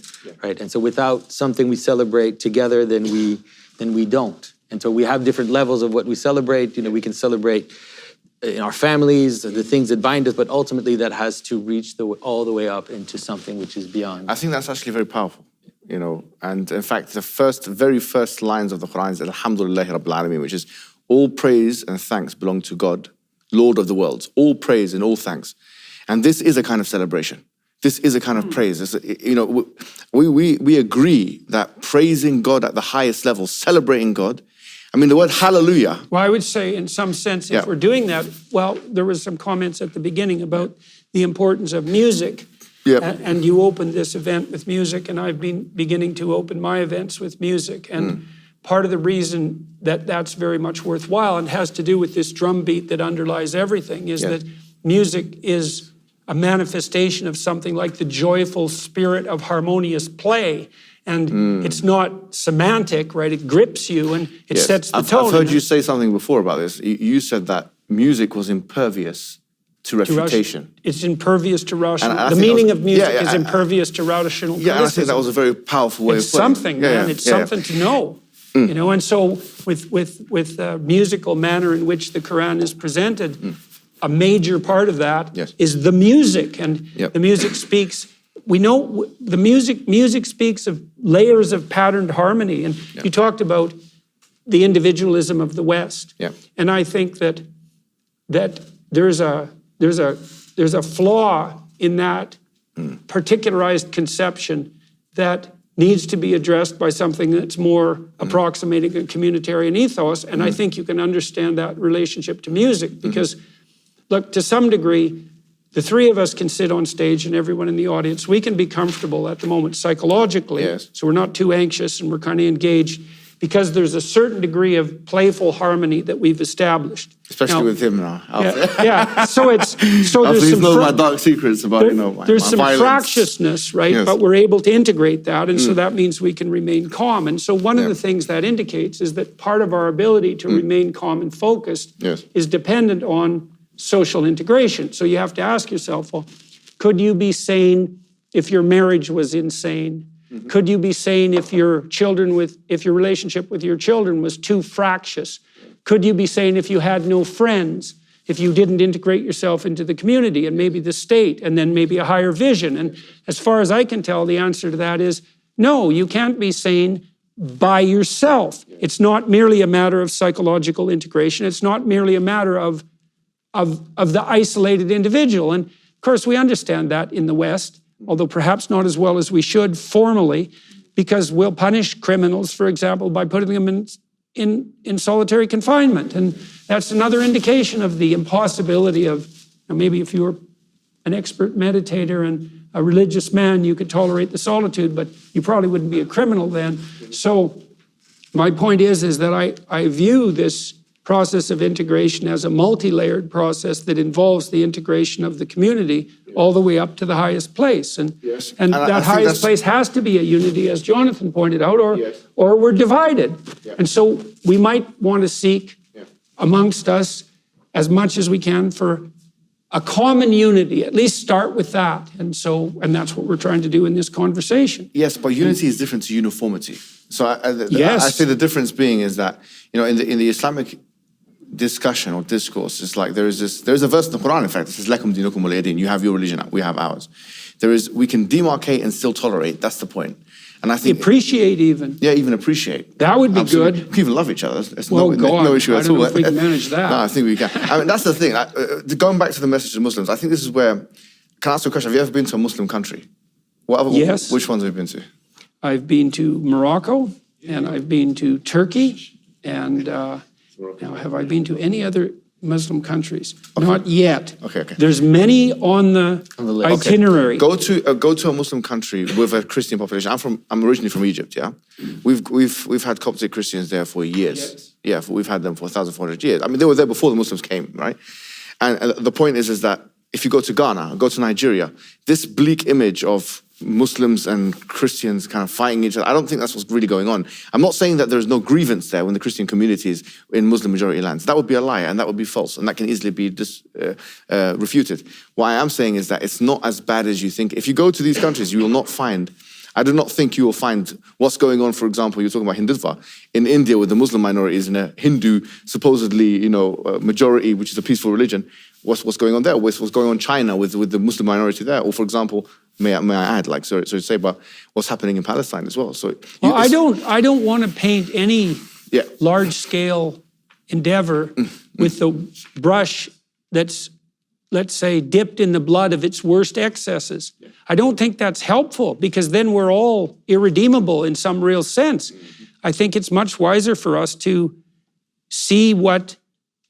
right? And so without something we celebrate together, then we don't. And so we have different levels of what we celebrate. We can celebrate in our families, the things that bind us, but ultimately that has to reach all the way up into something which is beyond. I think that's actually very powerful, And in fact, the very first lines of the Quran is Alhamdulillahi Rabbil Alameen, which is all praise and thanks belong to God, Lord of the worlds. All praise and all thanks. And this is a kind of celebration. This is a kind of praise. We agree that praising God at the highest level, celebrating God. I mean, the word hallelujah. Well, I would say in some sense, if we're doing that, there was some comments at the beginning about the importance of music. And you opened this event with music, and I've been beginning to open my events with music. And part of the reason that that's very much worthwhile and has to do with this drum beat that underlies everything is that music is a manifestation of something like the joyful spirit of harmonious play. And it's not semantic, right? It grips you and it sets the tone. I've heard you say something before about this. You said that music was impervious to refutation. It's impervious to rational. The meaning of music is impervious to rational criticism. Yeah, I think that was a very powerful way of putting it. It's something, man. It's something to know. And so with the musical manner in which the Quran is presented, a major part of that is the music. And the music speaks, we know the music speaks of layers of patterned harmony. And you talked about the individualism of the West. And I think that there's a flaw in that particularized conception that needs to be addressed by something that's more approximating a communitarian ethos. And I think you can understand that relationship to music because, look, to some degree, the three of us can sit on stage and everyone in the audience, we can be comfortable at the moment psychologically. So we're not too anxious and we're kind of engaged because there's a certain degree of playful harmony that we've established. Especially with him now. So there's some my dark secrets about, there's some violence. Fractiousness, right? But we're able to integrate that. And so that means we can remain calm. And so one of the things that indicates is that part of our ability to remain calm and focused is dependent on social integration. So you have to ask yourself, well, could you be sane if your marriage was insane? Could you be sane if your relationship with your children was too fractious? Could you be sane if you had no friends? If you didn't integrate yourself into the community and maybe the state and then maybe a higher vision? And as far as I can tell, the answer to that is no, you can't be sane by yourself. It's not merely a matter of psychological integration. It's not merely a matter of the isolated individual. And of course, we understand that in the West, although perhaps not as well as we should formally, because we'll punish criminals, for example, by putting them in solitary confinement. And that's another indication of the impossibility of, maybe if you were an expert meditator and a religious man, you could tolerate the solitude, but you probably wouldn't be a criminal then. So my point is that I view this process of integration as a multi-layered process that involves the integration of the community all the way up to the highest place. And that highest place has to be a unity, as Jonathan pointed out, or we're divided. And so we might want to seek amongst us as much as we can for a common unity, at least start with that. And that's what we're trying to do in this conversation. Yes, but unity is different to uniformity. So I say the difference being is that, in the Islamic discussion or discourse, it's like there's a verse in the Quran, in fact, it says, "Lakum dinukum waliya din." You have your religion, we have ours. We can demarcate and still tolerate. That's the point. And I think appreciate even. Yeah, even appreciate. That would be Absolutely. good. We can even love each other. It's no issue at all. I don't know if we can manage that. No, I think we can. I mean, that's the thing. Going back to the message to Muslims, I think this is where. Can I ask you a question? Have you ever been to a Muslim country? Yes. Which ones have you been to? I've been to Morocco, and I've been to Turkey, and now have I been to any other Muslim countries? Okay. Not yet. Okay. There's many on the itinerary. Okay. Go to a Muslim country with a Christian population. I'm originally from Egypt. Yeah, we've had Coptic Christians there for years. Yes. Yeah, we've had them for 1,400 years. I mean, they were there before the Muslims came, right? And the point is that if you go to Ghana, go to Nigeria, this bleak image of Muslims and Christians kind of fighting each other, I don't think that's what's really going on. I'm not saying that there's no grievance there when the Christian community is in Muslim majority lands. That would be a lie and that would be false and that can easily be refuted. What I am saying is that it's not as bad as you think. If you go to these countries, you will not find, I do not think you will find what's going on, for example, you're talking about Hindutva, in India with the Muslim minorities in a Hindu, supposedly, majority, which is a peaceful religion. What's going on there? What's going on in China with the Muslim minority there? Or, for example, may I add, sorry to say, but what's happening in Palestine as well. So I don't want to paint any large-scale endeavor with the brush that's, let's say, dipped in the blood of its worst excesses. I don't think that's helpful because then we're all irredeemable in some real sense. I think it's much wiser for us to see what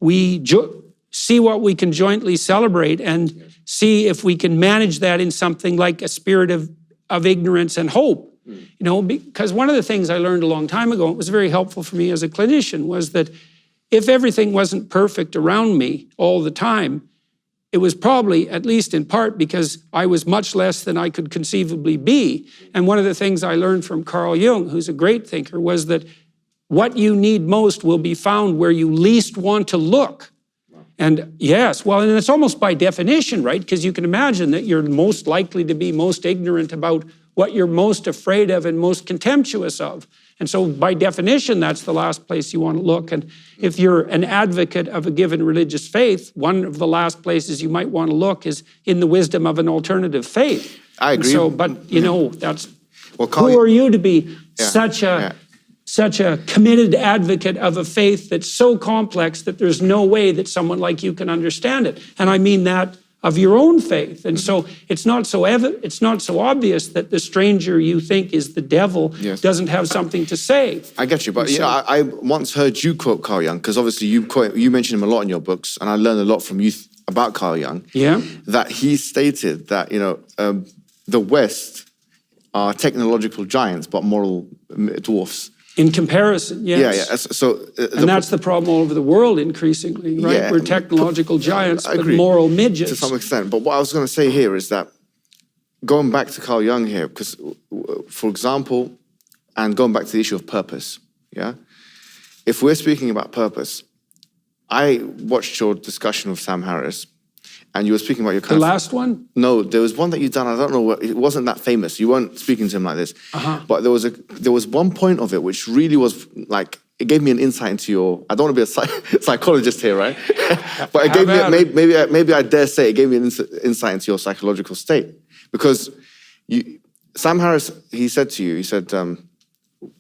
we can jointly celebrate and see if we can manage that in something like a spirit of ignorance and hope. Because one of the things I learned a long time ago, it was very helpful for me as a clinician, was that if everything wasn't perfect around me all the time, it was probably, at least in part, because I was much less than I could conceivably be. And one of the things I learned from Carl Jung, who's a great thinker, was that what you need most will be found where you least want to look. And yes, and it's almost by definition, right? Because you can imagine that you're most likely to be most ignorant about what you're most afraid of and most contemptuous of. And so by definition, that's the last place you want to look. And if you're an advocate of a given religious faith, one of the last places you might want to look is in the wisdom of an alternative faith. I agree. That's who are you to be such a committed advocate of a faith that's so complex that there's no way that someone like you can understand it. And I mean that of your own faith. And so it's not so obvious that the stranger you think is the devil doesn't have something to say. I get you, but I once heard you quote Carl Jung, because obviously you mention him a lot in your books, and I learned a lot from you about Carl Jung. Yeah. That he stated that, the West are technological giants, but moral dwarfs. In comparison, yes. Yeah. So, and that's the problem all over the world increasingly, right? Yeah, we're technological giants, but moral midgets. To some extent. But what I was going to say here is that, going back to Carl Jung here, because, for example, and going back to the issue of purpose, if we're speaking about purpose, I watched your discussion with Sam Harris, and you were speaking about your The last one? No, there was one that you'd done. I don't know what. It wasn't that famous. You weren't speaking to him like this. But there was one point of it which really was like, it gave me an insight into your. I don't want to be a psychologist here, right? But it gave me maybe I dare say it gave me an insight into your psychological state, because Sam Harris, he said to you, he said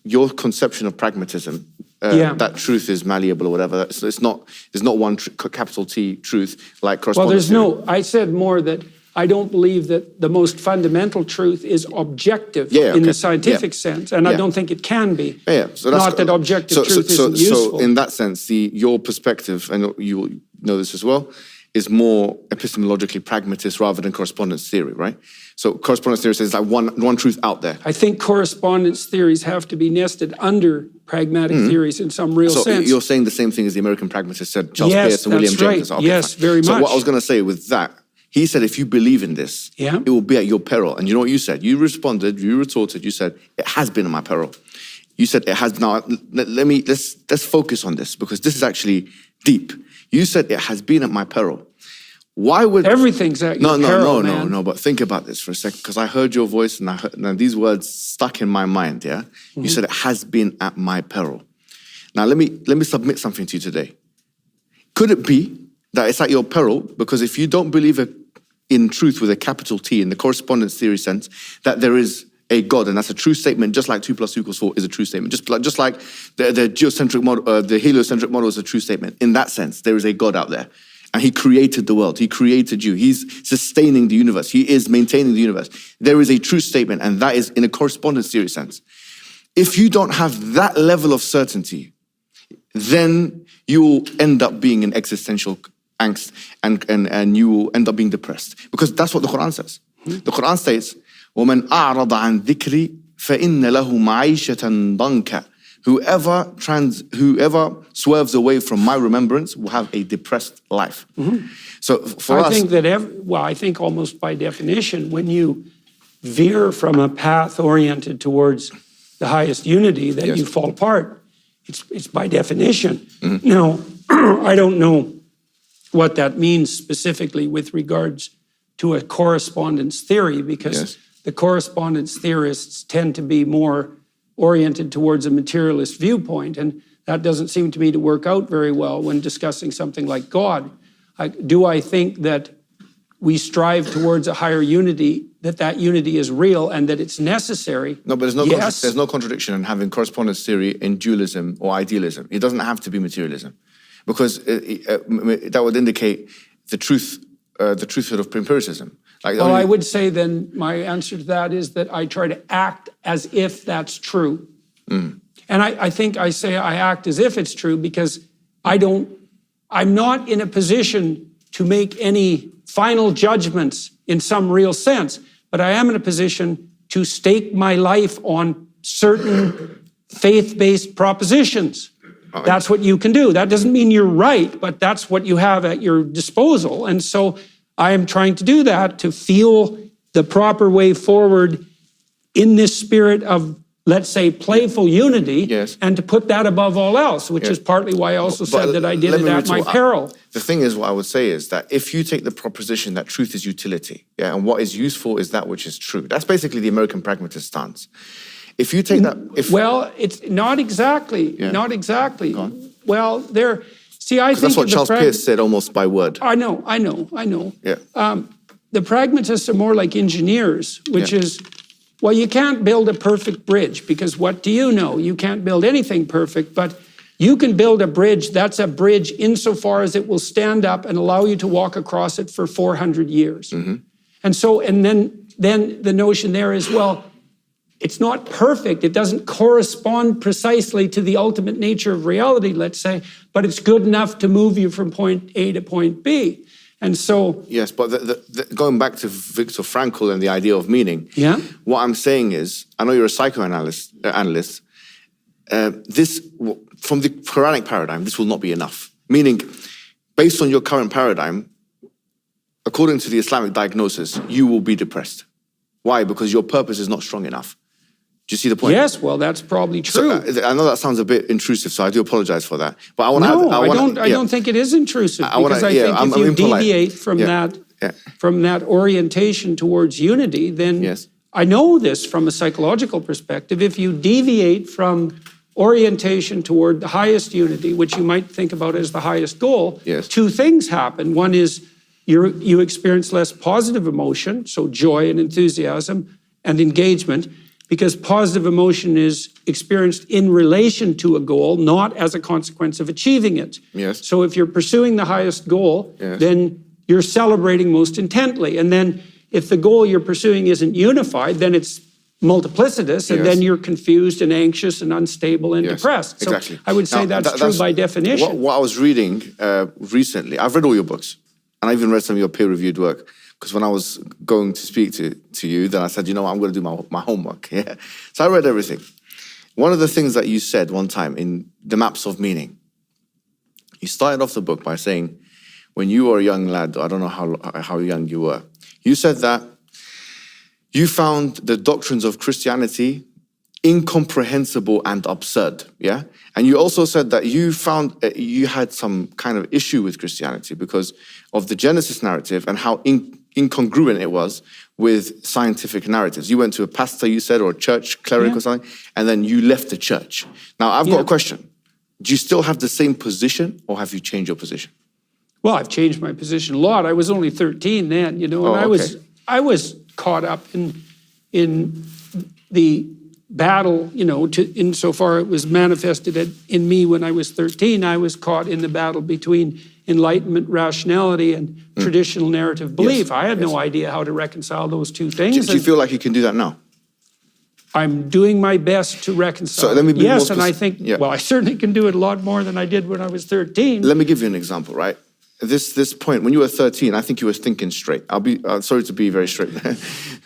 your conception of pragmatism. That truth is malleable or whatever. There's not one capital T truth like correspondence. Well, I said more that I don't believe that the most fundamental truth is objective in the scientific sense, and I don't think it can be. So not that objective truth isn't useful. So in that sense, your perspective, and you know this as well, is more epistemologically pragmatist rather than correspondence theory, right? So correspondence theory says like one truth out there. I think correspondence theories have to be nested under pragmatic theories in some real sense. So you're saying the same thing as the American pragmatist said, Charles Peirce and William James. Okay, yes, very much. So what I was going to say with that, he said, if you believe in this, it will be at your peril. And you know what you said? You responded, you retorted, you said, it has been at my peril. You said it has. Now, let's focus on this, because this is actually deep. You said it has been at my peril. Why would everything's at your peril? No. But think about this for a second, because I heard your voice and these words stuck in my mind. Yeah, you said it has been at my peril. Now let me submit something to you today. Could it be that it's at your peril because if you don't believe in truth with a capital T in the correspondence theory sense, that there is a God, and that's a true statement, just like 2 + 2 = 4 is a true statement. Just like the geocentric model, the heliocentric model is a true statement. In that sense, there is a God out there. And he created the world. He created you. He's sustaining the universe. He is maintaining the universe. There is a true statement, and that is in a correspondence theory sense. If you don't have that level of certainty, then you will end up being in existential angst, and you will end up being depressed. Because that's what the Quran says. The Quran states, وَمَنْ أَعْرَضَ عَنْ ذِكْرِي فَإِنَّ لَهُ مَعِيشَةً ضَنْكَ. Whoever swerves away from my remembrance will have a depressed life. So for us, I think almost by definition, when you veer from a path oriented towards the highest unity, that you fall apart. It's by definition. Now, I don't know what that means specifically with regards to a correspondence theory, because the correspondence theorists tend to be more oriented towards a materialist viewpoint, and that doesn't seem to me to work out very well when discussing something like God. Do I think that we strive towards a higher unity, that unity is real and that it's necessary? No, but there's no contradiction in having correspondence theory in dualism or idealism. It doesn't have to be materialism, because that would indicate the truthhood of empiricism. I would say then my answer to that is that I try to act as if that's true. And I think I say I act as if it's true because I'm not in a position to make any final judgments in some real sense, but I am in a position to stake my life on certain faith-based propositions. That's what you can do. That doesn't mean you're right, but that's what you have at your disposal. And so I am trying to do that, to feel the proper way forward in this spirit of, let's say, playful unity, and to put that above all else, which is partly why I also said that I did it at my peril. The thing is, what I would say is that if you take the proposition that truth is utility, and what is useful is that which is true, that's basically the American pragmatist stance. If you take that... Well, it's not exactly, not exactly. Well, I think that's what Charles Peirce said almost by word. I know. Yeah. The pragmatists are more like engineers, which is, well, you can't build a perfect bridge, because what do you know? You can't build anything perfect, but you can build a bridge that's a bridge insofar as it will stand up and allow you to walk across it for 400 years. And so, and then the notion there is, well, it's not perfect. It doesn't correspond precisely to the ultimate nature of reality, let's say, but it's good enough to move you from point A to point B. And so... Yes, but going back to Viktor Frankl and the idea of meaning, what I'm saying is, I know you're a psychoanalyst, from the Quranic paradigm, this will not be enough. Meaning, based on your current paradigm, according to the Islamic diagnosis, you will be depressed. Why? Because your purpose is not strong enough. Do you see the point? Yes, well, that's probably true. So, I know that sounds a bit intrusive, so I do apologize for that. But I want to. No, I don't think it is intrusive, because I think if you deviate from that orientation towards unity, then I know this from a psychological perspective. If you deviate from orientation toward the highest unity, which you might think about as the highest goal, two things happen. One is you experience less positive emotion, so joy and enthusiasm and engagement, because positive emotion is experienced in relation to a goal, not as a consequence of achieving it. So if you're pursuing the highest goal, then you're celebrating most intently. And then if the goal you're pursuing isn't unified, then it's multiplicitous, and then you're confused and anxious and unstable and depressed. So I would say that's true by definition. What I was reading recently, I've read all your books, and I even read some of your peer-reviewed work. Because when I was going to speak to you, then I said, you know what, I'm going to do my homework. So I read everything. One of the things that you said one time in The Maps of Meaning, you started off the book by saying, when you were a young lad, I don't know how young you were, you said that you found the doctrines of Christianity incomprehensible and absurd, And you also said that you found you had some kind of issue with Christianity because of the Genesis narrative and how incongruent it was with scientific narratives. You went to a pastor, you said, or a church cleric or something, and then you left the church. Now, I've got a question. Do you still have the same position, or have you changed your position? Well, I've changed my position a lot. I was only 13 then, and I was caught up in the battle, insofar it was manifested in me when I was 13. I was caught in the battle between Enlightenment rationality and traditional narrative belief. I had no idea how to reconcile those two things. Do you feel like you can do that now? I'm doing my best to reconcile. So let me be more and I think, well, I certainly can do it a lot more than I did when I was 13. Let me give you an example, right? This point, when you were 13, I think you were thinking straight. I'll be sorry to be very straight.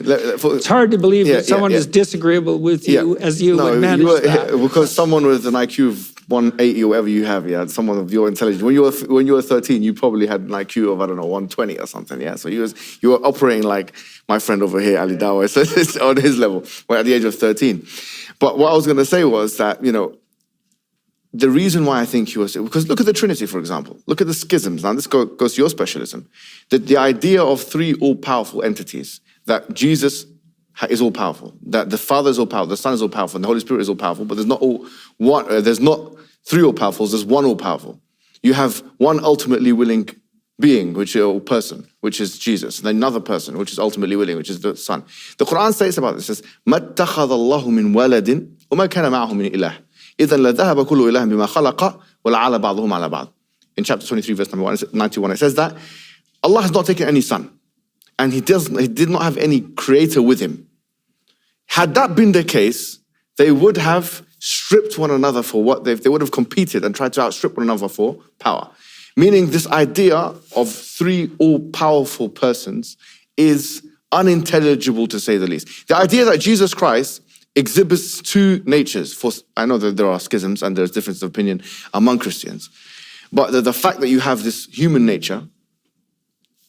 It's hard to believe that someone is disagreeable with you as you would manage that. Because someone with an IQ of 180 or whatever you have, someone of your intelligence. When you were 13, you probably had an IQ of, I don't know, 120 or something, So you were operating like my friend over here, Ali Dawa, on his level, at the age of 13. But what I was going to say was that, the reason why I think he was, because look at the Trinity, for example. Look at the schisms. Now, this goes to your specialism. The idea of three all-powerful entities, that Jesus is all-powerful, that the Father is all-powerful, the Son is all-powerful, and the Holy Spirit is all-powerful, but there's not three all-powerfuls, there's one all-powerful. You have one ultimately willing being, person, which is Jesus, and then another person, which is ultimately willing, which is the Son. The Quran says about this, it says, مَا اتَّخَذَ اللَّهُ مِنْ وَلَدٍ وَمَا كَانَ مَعَهُ مِنْ إِلَهٍ إِذًا لَذَهَبَ كُلُّ إِلَهٍ بِمَا خَلَقَ وَلَعَلَ بَعْضُهُمْ عَلَى بَعْضٍ. In chapter 23, verse number 91, it says that Allah has not taken any son, and he did not have any creator with him. Had that been the case, they would have stripped one another for what they would have competed and tried to outstrip one another for power. Meaning this idea of three all-powerful persons is unintelligible, to say the least. The idea that Jesus Christ exhibits two natures. I know that there are schisms and there's differences of opinion among Christians. But the fact that you have this human nature,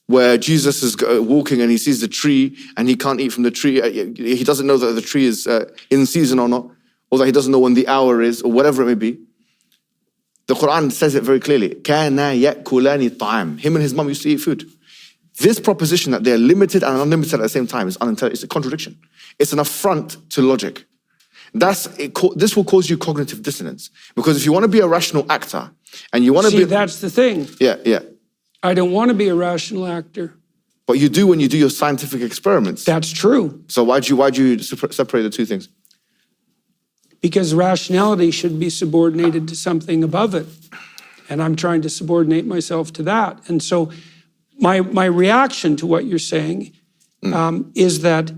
where Jesus is walking and he sees the tree and he can't eat from the tree. He doesn't know that the tree is in season or not, or that he doesn't know when the hour is, or whatever it may be. The Quran says it very clearly. كَانَا يَأْكُلَانِ الطَّعَامِ. Him and his mum used to eat food. This proposition that they're limited and unlimited at the same time is unintelligible. It's a contradiction. It's an affront to logic. This will cause you cognitive dissonance. Because if you want to be a rational actor, and you want to be... See, that's the thing. Yeah. I don't want to be a rational actor. But you do when you do your scientific experiments. That's true. So why'd you separate the two things? Because rationality should be subordinated to something above it. And I'm trying to subordinate myself to that. And so my reaction to what you're saying is that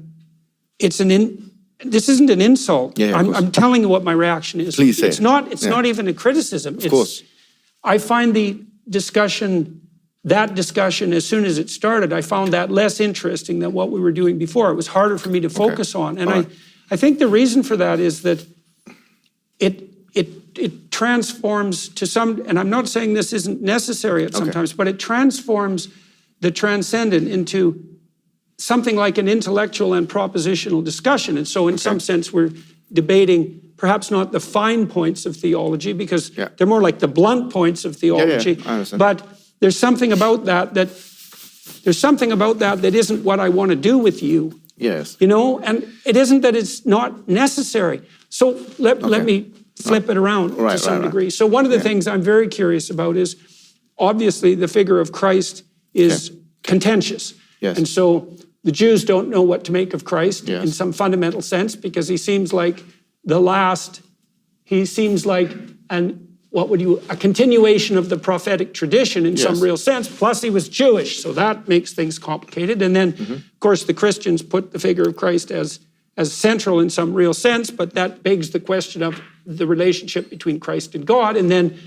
this isn't an insult. I'm telling you what my reaction is. Please say it's not even a criticism. Of course. I find that discussion, as soon as it started, I found that less interesting than what we were doing before. It was harder for me to focus on. And I think the reason for that is that it transforms to some, and I'm not saying this isn't necessary at sometimes, but it transforms the transcendent into something like an intellectual and propositional discussion. And so in some sense, we're debating perhaps not the fine points of theology, because they're more like the blunt points of theology. I understand. But there's something about that that isn't what I want to do with you. Yes. You know, and it isn't that it's not necessary. So let me flip it around to some degree. So one of the things I'm very curious about is, obviously, the figure of Christ is contentious. Yes. And so the Jews don't know what to make of Christ in some fundamental sense, because he seems like a continuation of the prophetic tradition in some real sense. Plus he was Jewish, so that makes things complicated. And then, of course, the Christians put the figure of Christ as central in some real sense, but that begs the question of the relationship between Christ and God. And then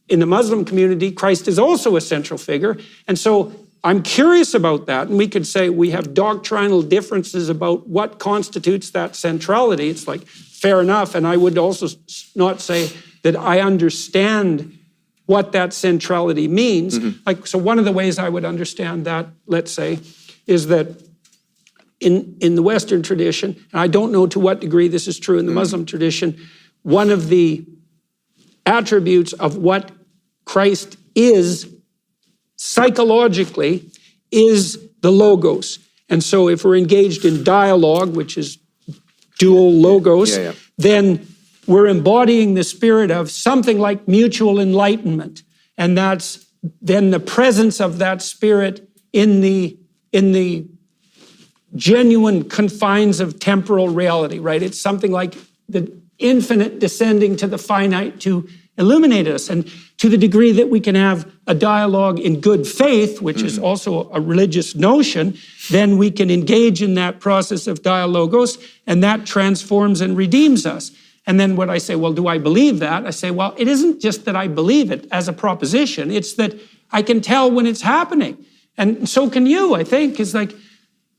in the Muslim community, Christ is also a central figure. And so I'm curious about that. And we could say we have doctrinal differences about what constitutes that centrality. It's like, fair enough. And I would also not say that I understand what that centrality means. So one of the ways I would understand that, let's say, is that in the Western tradition, and I don't know to what degree this is true in the Muslim tradition, one of the attributes of what Christ is psychologically is the logos. And so if we're engaged in dialogue, which is dual logos, then we're embodying the spirit of something like mutual enlightenment. And that's then the presence of that spirit in the genuine confines of temporal reality, right? It's something like the infinite descending to the finite to illuminate us. And to the degree that we can have a dialogue in good faith, which is also a religious notion, then we can engage in that process of dialogos, and that transforms and redeems us. And then when I say, well, do I believe that? I say, well, it isn't just that I believe it as a proposition. It's that I can tell when it's happening. And so can you, I think. It's like,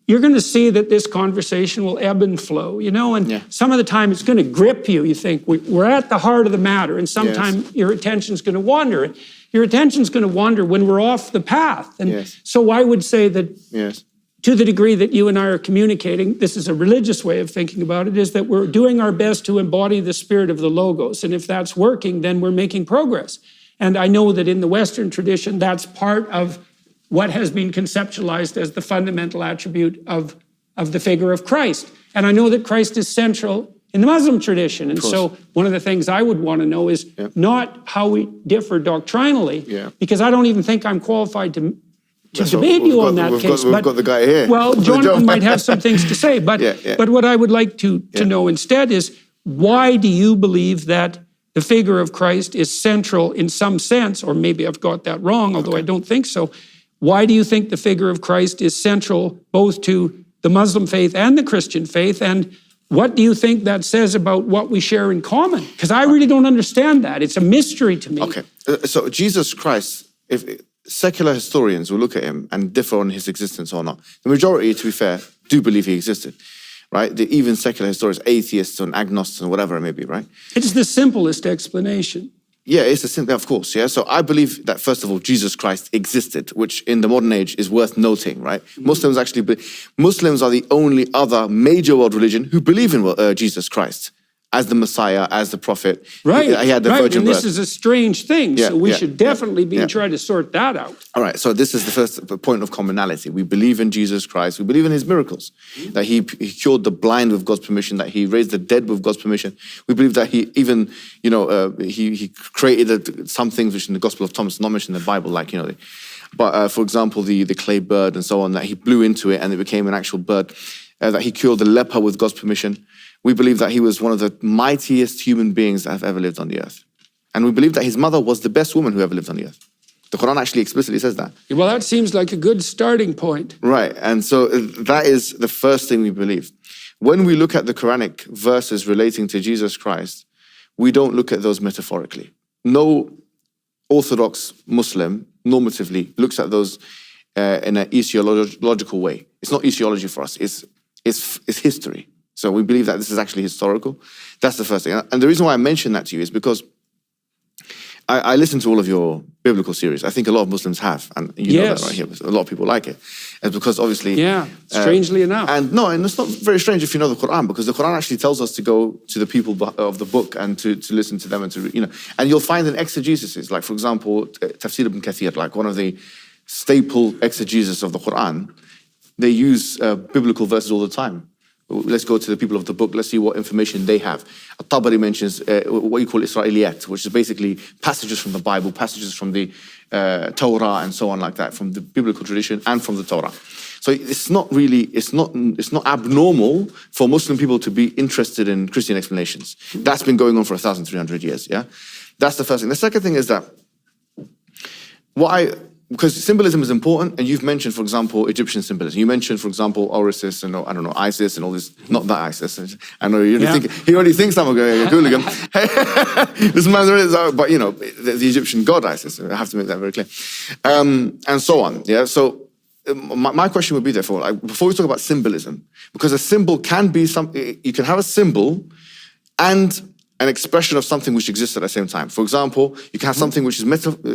you're going to see that this conversation will ebb and flow, you know, and some of the time it's going to grip you. You think, we're at the heart of the matter, and sometimes your attention's going to wander. And your attention's going to wander when we're off the path. And so I would say that to the degree that you and I are communicating, this is a religious way of thinking about it, is that we're doing our best to embody the spirit of the logos. And if that's working, then we're making progress. And I know that in the Western tradition, that's part of what has been conceptualized as the fundamental attribute of the figure of Christ. And I know that Christ is central in the Muslim tradition. And so one of the things I would want to know is not how we differ doctrinally, because I don't even think I'm qualified to debate you on that case. We've got the guy here. Well, Jonathan might have some things to say, but what I would like to know instead is, why do you believe that the figure of Christ is central in some sense, or maybe I've got that wrong, although I don't think so. Why do you think the figure of Christ is central both to the Muslim faith and the Christian faith? And what do you think that says about what we share in common? Because I really don't understand that. It's a mystery to me. Okay, so Jesus Christ, if secular historians will look at him and differ on his existence or not. The majority, to be fair, do believe he existed, right? Even secular historians, atheists and agnostics and whatever it may be, right? It's the simplest explanation. Yeah, it's a simple, of course, yeah. So I believe that, first of all, Jesus Christ existed, which in the modern age is worth noting, right? Muslims are the only other major world religion who believe in Jesus Christ as the Messiah, as the prophet. Right, he had the virgin and birth. this is a strange thing, so we should definitely be trying to sort that out. All right, so this is the first point of commonality. We believe in Jesus Christ. We believe in his miracles, that he cured the blind with God's permission, that he raised the dead with God's permission. We believe that he even, he created some things which in the Gospel of Thomas, not mentioned in the Bible, like, but for example, the clay bird and so on, that he blew into it and it became an actual bird, that he cured the leper with God's permission. We believe that he was one of the mightiest human beings that have ever lived on the earth. And we believe that his mother was the best woman who ever lived on the earth. The Quran actually explicitly says that. Well, that seems like a good starting point. Right, and so that is the first thing we believe. When we look at the Quranic verses relating to Jesus Christ, we don't look at those metaphorically. No Orthodox Muslim normatively looks at those in an eschatological way. It's not eschatology for us, it's history. So we believe that this is actually historical. That's the first thing. And the reason why I mention that to you is because I listen to all of your biblical series. I think a lot of Muslims have, and you know that right here. A lot of people like it. And because obviously... Yeah, strangely enough. And it's not very strange if you know the Quran, because the Quran actually tells us to go to the people of the book and to listen to them and to, and you'll find in exegesis, like for example, Tafsir ibn Kathir, like one of the staple exegesis of the Quran, they use biblical verses all the time. Let's go to the people of the book. Let's see what information they have. At-Tabari mentions what you call Israeliyat, which is basically passages from the Bible, passages from the Torah, and so on like that, from the biblical tradition and from the Torah. So it's not abnormal for Muslim people to be interested in Christian explanations. That's been going on for 1,300 years. Yeah, that's the first thing. The second thing is that because symbolism is important, and you've mentioned, for example, Egyptian symbolism. You mentioned, for example, Orisis and I don't know, Isis and all this. Not that Isis. I know he already thinks I'm a hooligan. This man's already, but the Egyptian god Isis. I have to make that very clear, and so on. Yeah. So my question would be therefore, before we talk about symbolism, because a symbol can be you can have a symbol and an expression of something which exists at the same time. For example, you can have something which is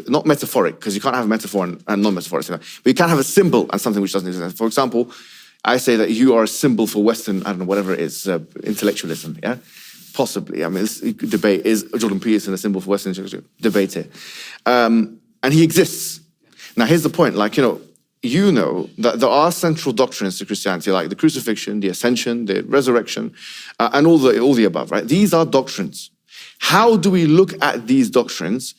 not metaphoric, because you can't have a metaphor and non-metaphoric. But you can have a symbol and something which doesn't exist. For example, I say that you are a symbol for Western, I don't know, whatever it is, intellectualism, yeah? Possibly. I mean, this debate, is Jordan B Peterson a symbol for Western intellectualism? Debate here. And he exists. Now, here's the point, you know that there are central doctrines to Christianity, like the crucifixion, the ascension, the resurrection, and all the above, right? These are doctrines. How do we look at these doctrines?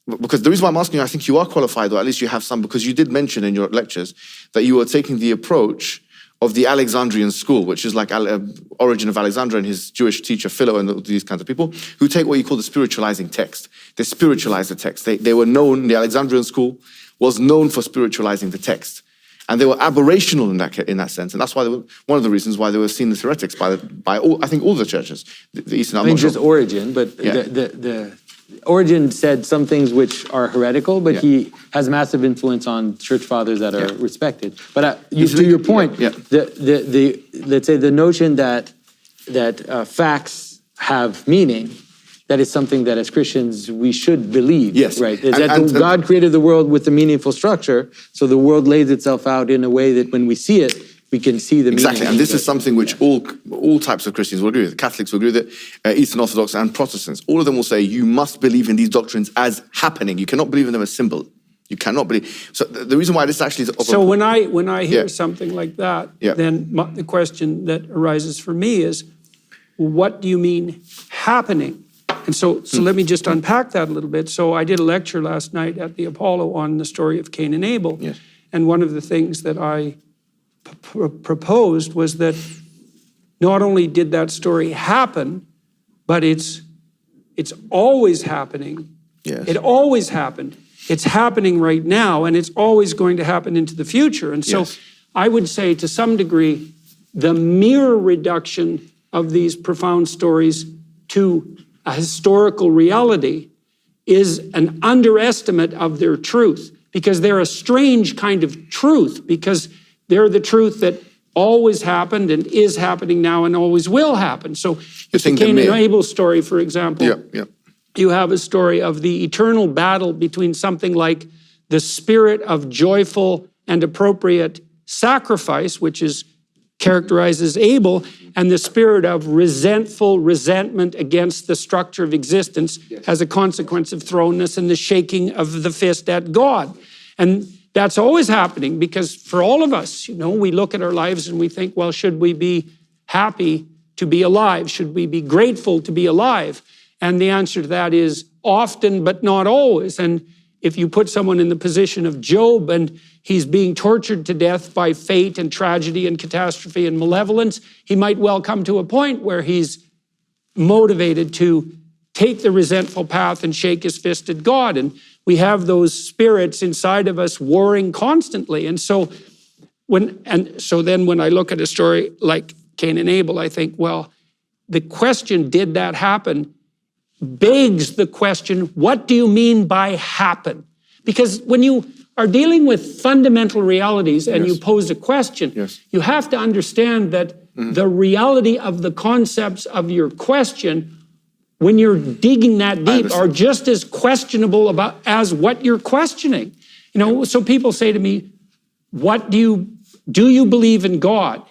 Because the reason why I'm asking you, I think you are qualified, or at least you have some, because you did mention in your lectures that you were taking the approach of the Alexandrian school, which is like Origin of Alexander and his Jewish teacher Philo and these kinds of people, who take what you call the spiritualizing text. They spiritualize the text. They were known, the Alexandrian school was known for spiritualizing the text. And they were aberrational in that sense. And that's why one of the reasons why they were seen as heretics by all, I think, all the churches. The Eastern, I mean, just Origen, but the Origen said some things which are heretical, but he has massive influence on church fathers that are respected. But to your point, let's say the notion that facts have meaning, that is something that as Christians we should believe, right? God created the world with a meaningful structure, so the world lays itself out in a way that when we see it, we can see the meaning. Exactly, and this is something which all types of Christians will agree with. Catholics will agree with it, Eastern Orthodox and Protestants. All of them will say you must believe in these doctrines as happening. You cannot believe in them as symbol. You cannot believe. So the reason why this actually is... So when I hear something like that, then the question that arises for me is, what do you mean happening? And so let me just unpack that a little bit. So I did a lecture last night at the Apollo on the story of Cain and Abel. Yes. And one of the things that I proposed was that not only did that story happen, but it's always happening. Yes. It always happened. It's happening right now, and it's always going to happen into the future. And so I would say to some degree, the mere reduction of these profound stories to a historical reality is an underestimate of their truth, because they're a strange kind of truth, because they're the truth that always happened and is happening now and always will happen. So the Cain and Abel story, for example, you have a story of the eternal battle between something like the spirit of joyful and appropriate sacrifice, which characterizes Abel, and the spirit of resentful resentment against the structure of existence as a consequence of thrownness and the shaking of the fist at God. And that's always happening, because for all of us, we look at our lives and we think, well, should we be happy to be alive? Should we be grateful to be alive? And the answer to that is often, but not always. And if you put someone in the position of Job and he's being tortured to death by fate and tragedy and catastrophe and malevolence, he might well come to a point where he's motivated to take the resentful path and shake his fist at God. And we have those spirits inside of us warring constantly. And so then when I look at a story like Cain and Abel, I think, well, the question, did that happen, begs the question, what do you mean by happen? Because when you are dealing with fundamental realities and you pose a question, you have to understand that the reality of the concepts of your question when you're digging that deep, are just as questionable as what you're questioning. You know, so people say to me, do you believe in God?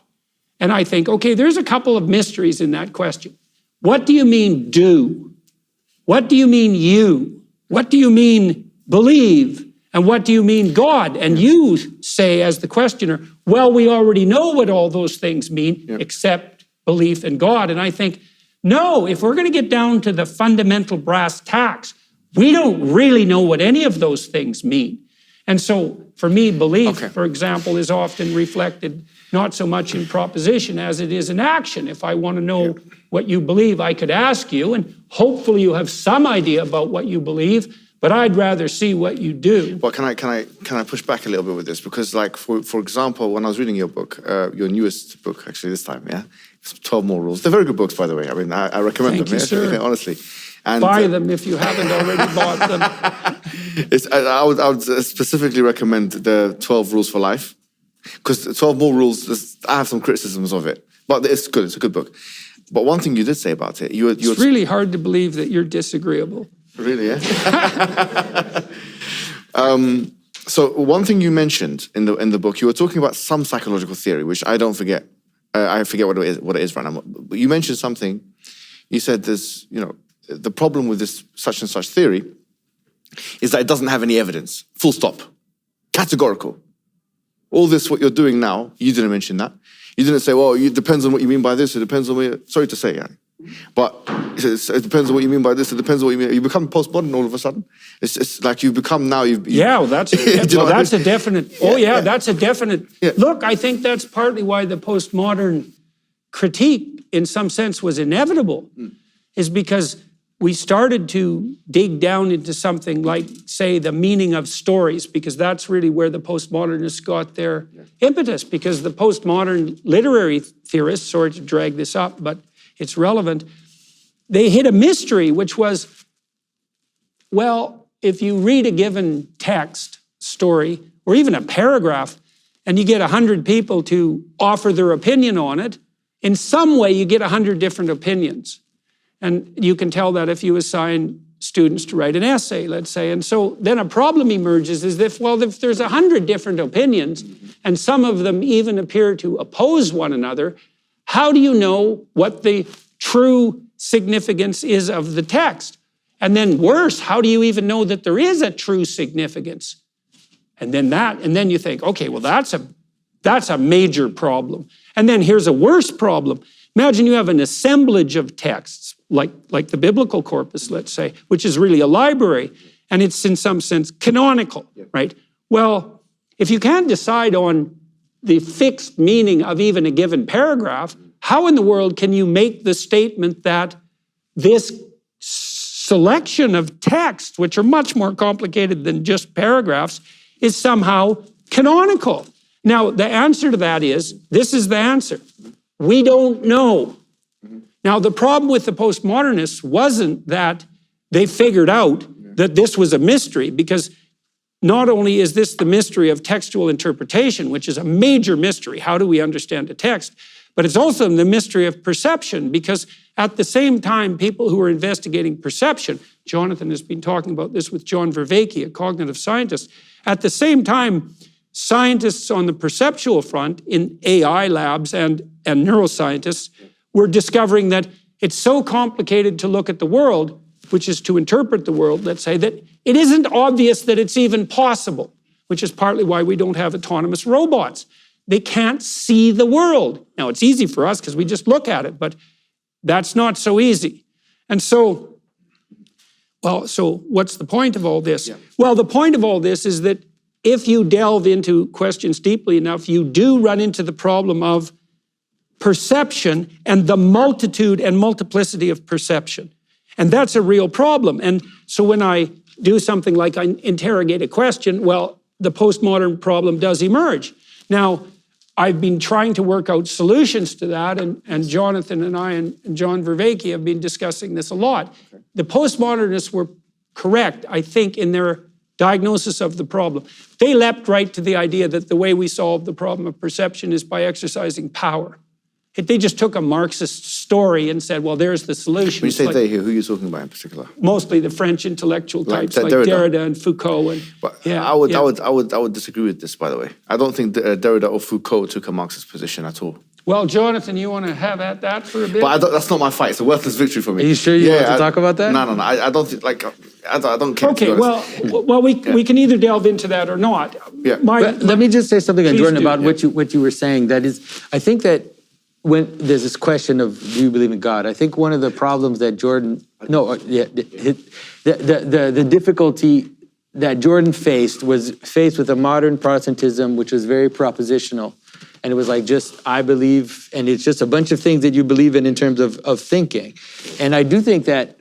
And I think, okay, there's a couple of mysteries in that question. What do you mean do? What do you mean you? What do you mean believe? And what do you mean God? And you say as the questioner, well, we already know what all those things mean, except belief in God. And I think, no, if we're going to get down to the fundamental brass tacks, we don't really know what any of those things mean. And so for me, belief, for example, is often reflected not so much in proposition as it is in action. If I want to know what you believe, I could ask you, and hopefully you have some idea about what you believe, but I'd rather see what you do. Well, can I push back a little bit with this? Because, like, for example, when I was reading your book, your newest book, actually this time, 12 More Rules. They're very good books, by the way. I mean, I recommend them. Thank you, sir. Honestly. And, buy them if you haven't already bought them. I would specifically recommend the 12 Rules for Life, because 12 More Rules, I have some criticisms of it, but it's good. It's a good book. But one thing you did say about it, it's really hard to believe that you're disagreeable. Really, yeah? So one thing you mentioned in the book, you were talking about some psychological theory, which I don't forget. I forget what it is right now. But you mentioned something. You said there's, the problem with this such and such theory is that it doesn't have any evidence. Full stop. Categorical. All this, what you're doing now, you didn't mention that. You didn't say, well, it depends on what you mean by this. It depends on what sorry to say, but it depends on what you mean by this. It depends on what you mean. You become postmodern all of a sudden. It's like you become now. That's a definite. That's a definite. Yeah. Look, I think that's partly why the postmodern critique, in some sense, was inevitable, is because we started to dig down into something like, say, the meaning of stories, because that's really where the postmodernists got their impetus, because the postmodern literary theorists, sorry to drag this up, but it's relevant, they hit a mystery, which was, well, if you read a given text, story, or even a paragraph, and you get 100 people to offer their opinion on it, in some way you get 100 different opinions. And you can tell that if you assign students to write an essay, let's say. And so then a problem emerges is if there's 100 different opinions, and some of them even appear to oppose one another, how do you know what the true significance is of the text? And then worse, how do you even know that there is a true significance? And then you think, okay, well, that's a major problem. And then here's a worse problem. Imagine you have an assemblage of texts, like the biblical corpus, let's say, which is really a library, and it's in some sense canonical, right? Well, if you can't decide on the fixed meaning of even a given paragraph, how in the world can you make the statement that this selection of text, which are much more complicated than just paragraphs, is somehow canonical? Now, the answer to that is, this is the answer. We don't know. Now, the problem with the postmodernists wasn't that they figured out that this was a mystery, because not only is this the mystery of textual interpretation, which is a major mystery, how do we understand a text, but it's also the mystery of perception, because at the same time, people who are investigating perception, Jonathan has been talking about this with John Vervaeke, a cognitive scientist, at the same time, scientists on the perceptual front in AI labs and neuroscientists were discovering that it's so complicated to look at the world, which is to interpret the world, let's say, that it isn't obvious that it's even possible, which is partly why we don't have autonomous robots. They can't see the world. Now, it's easy for us because we just look at it, but that's not so easy. And so what's the point of all this? Yeah. Well, the point of all this is that if you delve into questions deeply enough, you do run into the problem of perception and the multitude and multiplicity of perception. And that's a real problem. And so when I do something like I interrogate a question, well, the postmodern problem does emerge. Now, I've been trying to work out solutions to that, and Jonathan and I and John Vervaeke have been discussing this a lot. The postmodernists were correct, I think, in their diagnosis of the problem. They leapt right to the idea that the way we solve the problem of perception is by exercising power. They just took a Marxist story and said, well, there's the solution. When you say they here, who are you talking about in particular? Mostly the French intellectual types like Derrida. Derrida and Foucault. And, But I would disagree with this, by the way. I don't think Derrida or Foucault took a Marxist position at all. Well, Jonathan, you want to have at that for a bit? But that's not my fight. It's a worthless victory for me. Are you sure you want to talk about that? No. I don't think, I don't care. Okay, well, we can either delve into that or not. Yeah. Let me just say something, Jordan, about yeah. what you were saying. That is, I think that when there's this question of do you believe in God, I think one of the problems that the difficulty that Jordan faced with a modern Protestantism, which was very propositional. And it was like I believe, and it's just a bunch of things that you believe in terms of thinking. And I do think that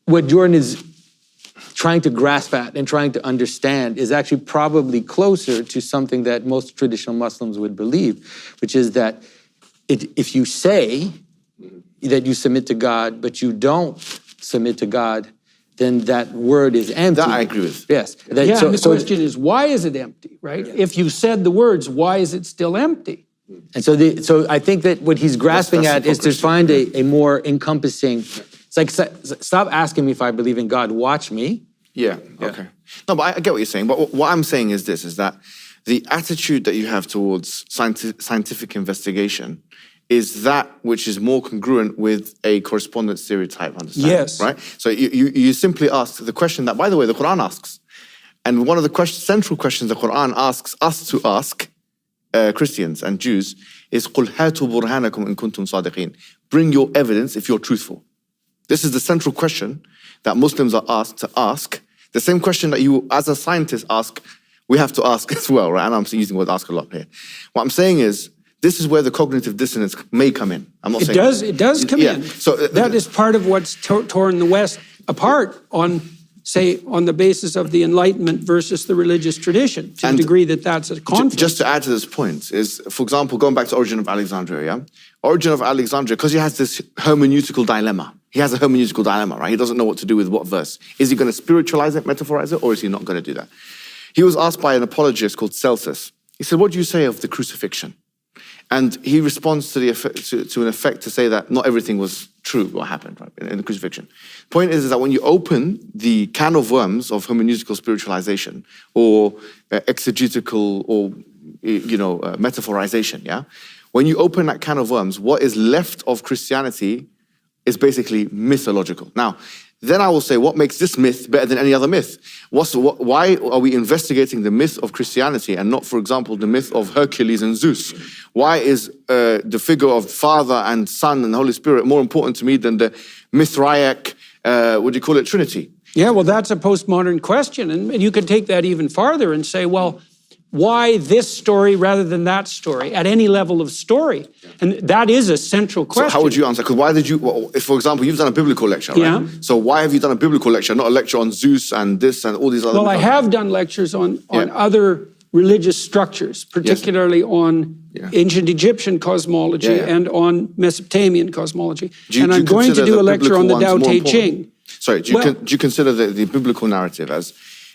what Jordan is trying to grasp at and trying to understand is actually probably closer to something that most traditional Muslims would believe, which is that if you say that you submit to God, but you don't submit to God, then that word is empty. That I agree with. Yes. And the question is, why is it empty, right? Yeah. If you said the words, why is it still empty? And so I think that what he's grasping at is to find a more encompassing, it's like, stop asking me if I believe in God, watch me. Yeah, okay. No, but I get what you're saying. But what I'm saying is this, is that the attitude that you have towards scientific investigation is that which is more congruent with a correspondence theory type understanding, yes. Right? So you simply ask the question that, by the way, the Quran asks. And one of the central questions the Quran asks us to ask, Christians and Jews, is قُلْ هَاتُوا بُرْهَانَكُمْ إِن كُنْتُمْ صَادِقِينَ. Bring your evidence if you're truthful. This is the central question that Muslims are asked to ask. The same question that you, as a scientist, ask, we have to ask as well, right? And I'm using the word ask a lot here. What I'm saying is, this is where the cognitive dissonance may come in. I'm not saying it does come in. So that is part of what's torn the West apart on the basis of the Enlightenment versus the religious tradition, to the degree that that's a conflict. Just to add to this point is, for example, going back to Origin of Alexandria, yeah? Origin of Alexandria, because he has this hermeneutical dilemma. He has a hermeneutical dilemma, right? He doesn't know what to do with what verse. Is he going to spiritualize it, metaphorize it, or is he not going to do that? He was asked by an apologist called Celsus. He said, what do you say of the crucifixion? And he responds to an effect to say that not everything was true, what happened, right, in the crucifixion. Point is that when you open the can of worms of hermeneutical spiritualization or exegetical or metaphorization, yeah, when you open that can of worms, what is left of Christianity is basically mythological. Now, then I will say, what makes this myth better than any other myth? Why are we investigating the myth of Christianity and not, for example, the myth of Hercules and Zeus? Why is the figure of Father and Son and Holy Spirit more important to me than the Mithraic, Trinity? Yeah, well, that's a postmodern question. And you could take that even farther and say, well, why this story rather than that story at any level of story? And that is a central question. So how would you answer? Because why did you, if, for example, you've done a biblical lecture, right? Yeah. So why have you done a biblical lecture, not a lecture on Zeus and this and all these other... Well, I have done lectures on other religious structures, particularly on ancient Egyptian cosmology and on Mesopotamian cosmology. And I'm going to do a lecture on the Tao Te Ching. Sorry, do you consider the biblical narrative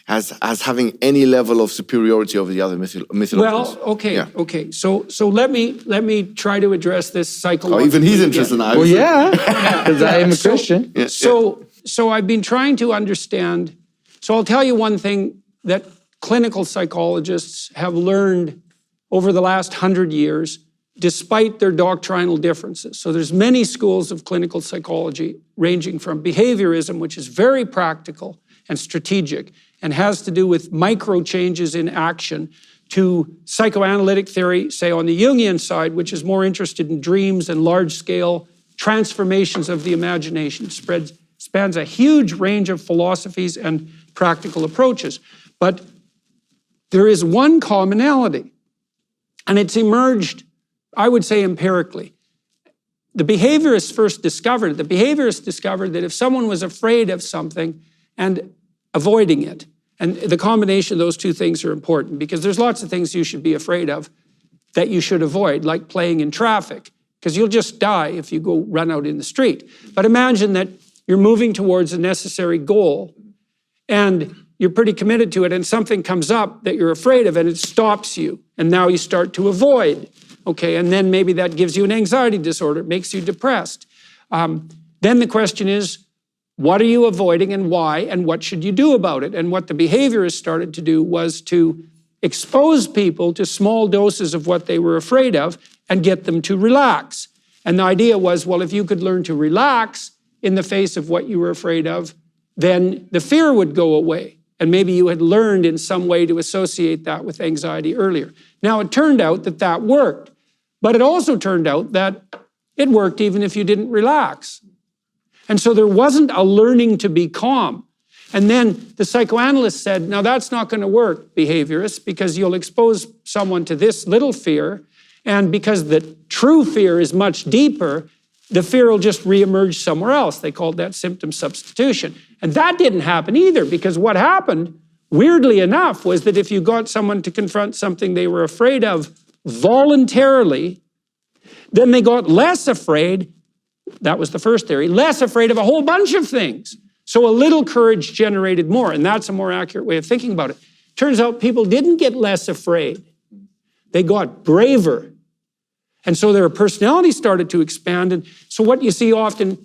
as having any level of superiority over the other mythologies? Well, okay. So let me try to address this psychologically. Oh, even he's interested now. Well, yeah, because I am a Christian. So I've been trying to understand. So I'll tell you one thing that clinical psychologists have learned over the last 100 years, despite their doctrinal differences. So there's many schools of clinical psychology, ranging from behaviorism, which is very practical and strategic, and has to do with micro changes in action, to psychoanalytic theory, say on the Jungian side, which is more interested in dreams and large-scale transformations of the imagination. Spans a huge range of philosophies and practical approaches. But there is one commonality, and it's emerged, I would say, empirically. The behaviorists discovered that if someone was afraid of something and avoiding it, and the combination of those two things are important, because there's lots of things you should be afraid of that you should avoid, like playing in traffic, because you'll just die if you go run out in the street. But imagine that you're moving towards a necessary goal and you're pretty committed to it, and something comes up that you're afraid of and it stops you, and now you start to avoid. Okay, and then maybe that gives you an anxiety disorder, it makes you depressed. Then the question is, what are you avoiding and why, and what should you do about it? And what the behaviorists started to do was to expose people to small doses of what they were afraid of and get them to relax. And the idea was, well, if you could learn to relax in the face of what you were afraid of, then the fear would go away. And maybe you had learned in some way to associate that with anxiety earlier. Now, it turned out that that worked, but it also turned out that it worked even if you didn't relax. And so there wasn't a learning to be calm. And then the psychoanalyst said, now that's not going to work, behaviorists, because you'll expose someone to this little fear, and because the true fear is much deeper, the fear will just reemerge somewhere else. They called that symptom substitution. And that didn't happen either, because what happened, weirdly enough, was that if you got someone to confront something they were afraid of voluntarily, then they got less afraid, that was the first theory, less afraid of a whole bunch of things. So a little courage generated more, and that's a more accurate way of thinking about it. Turns out people didn't get less afraid. They got braver. And so their personality started to expand. And so what you see often,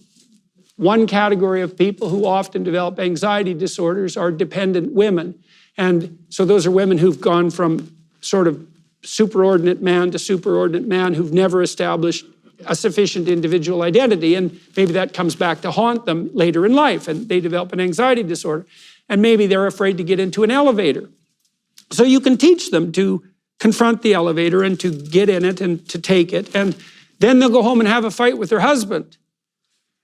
one category of people who often develop anxiety disorders are dependent women. And so those are women who've gone from sort of superordinate man to superordinate man, who've never established a sufficient individual identity. And maybe that comes back to haunt them later in life, and they develop an anxiety disorder. And maybe they're afraid to get into an elevator. So you can teach them to confront the elevator and to get in it and to take it. And then they'll go home and have a fight with their husband.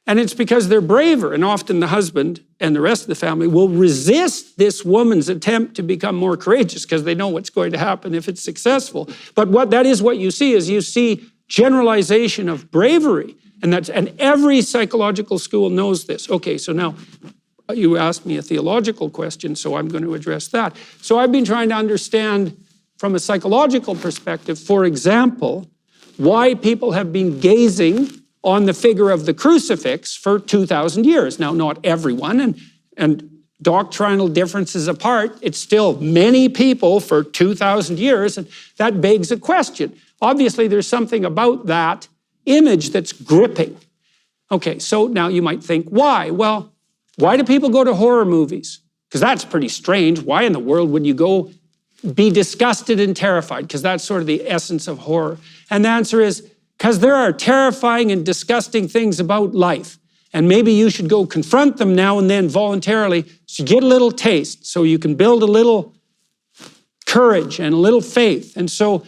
And it's because they're braver. And often the husband and the rest of the family will resist this woman's attempt to become more courageous because they know what's going to happen if it's successful. But what you see is you see generalization of bravery. And every psychological school knows this. Okay, so now you asked me a theological question, so I'm going to address that. So I've been trying to understand from a psychological perspective, for example, why people have been gazing on the figure of the crucifix for 2,000 years. Now, not everyone, and doctrinal differences apart, it's still many people for 2,000 years, and that begs a question. Obviously, there's something about that image that's gripping. Okay, so now you might think, why? Well, why do people go to horror movies? Because that's pretty strange. Why in the world would you go be disgusted and terrified? Because that's sort of the essence of horror. And the answer is, because there are terrifying and disgusting things about life. And maybe you should go confront them now and then voluntarily so you get a little taste, so you can build a little courage and a little faith. And so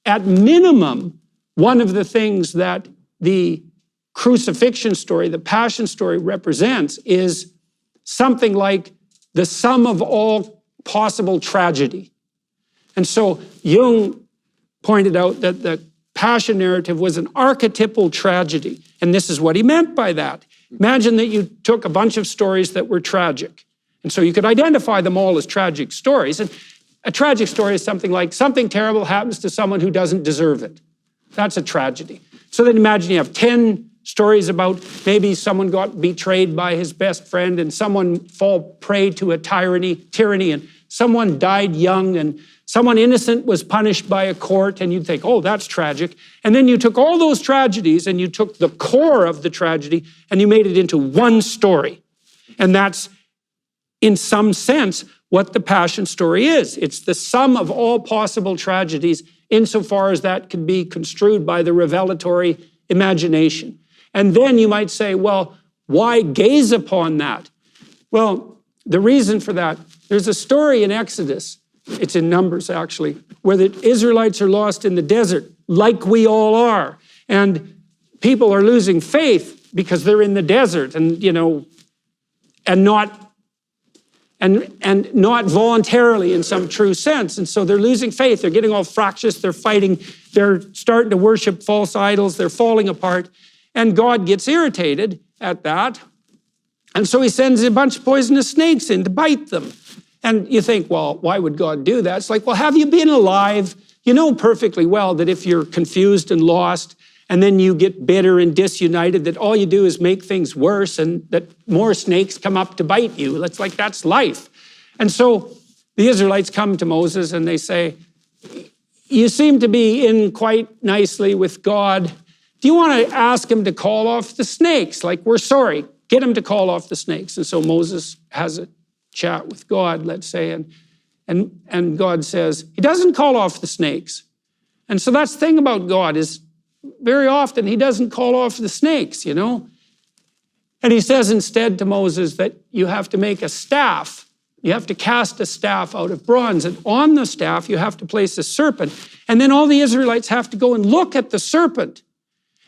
at minimum, one of the things that the crucifixion story, the passion story represents is something like the sum of all possible tragedy. And so Jung pointed out that the passion narrative was an archetypal tragedy. And this is what he meant by that. Imagine that you took a bunch of stories that were tragic. And so you could identify them all as tragic stories. And a tragic story is something like something terrible happens to someone who doesn't deserve it. That's a tragedy. So then imagine you have 10 stories about maybe someone got betrayed by his best friend and someone fall prey to a tyranny, and someone died young and someone innocent was punished by a court, and you'd think, oh, that's tragic. And then you took all those tragedies and you took the core of the tragedy and you made it into one story. And that's, in some sense, what the passion story is. It's the sum of all possible tragedies insofar as that can be construed by the revelatory imagination. And then you might say, well, why gaze upon that? Well, the reason for that, there's a story in Exodus, it's in Numbers actually, where the Israelites are lost in the desert, like we all are. And people are losing faith because they're in the desert and, and not voluntarily in some true sense. And so they're losing faith. They're getting all fractious. They're fighting. They're starting to worship false idols. They're falling apart. And God gets irritated at that. And so he sends a bunch of poisonous snakes in to bite them. And you think, well, why would God do that? It's like, well, have you been alive? You know perfectly well that if you're confused and lost, and then you get bitter and disunited, that all you do is make things worse and that more snakes come up to bite you. It's like, that's life. And so the Israelites come to Moses and they say, you seem to be in quite nicely with God. Do you want to ask him to call off the snakes? Like, we're sorry, get him to call off the snakes. And so Moses has a chat with God, let's say, and God says, he doesn't call off the snakes. And so that's the thing about God is very often he doesn't call off the snakes, you know. And he says instead to Moses that you have to make a staff. You have to cast a staff out of bronze, and on the staff you have to place a serpent. And then all the Israelites have to go and look at the serpent.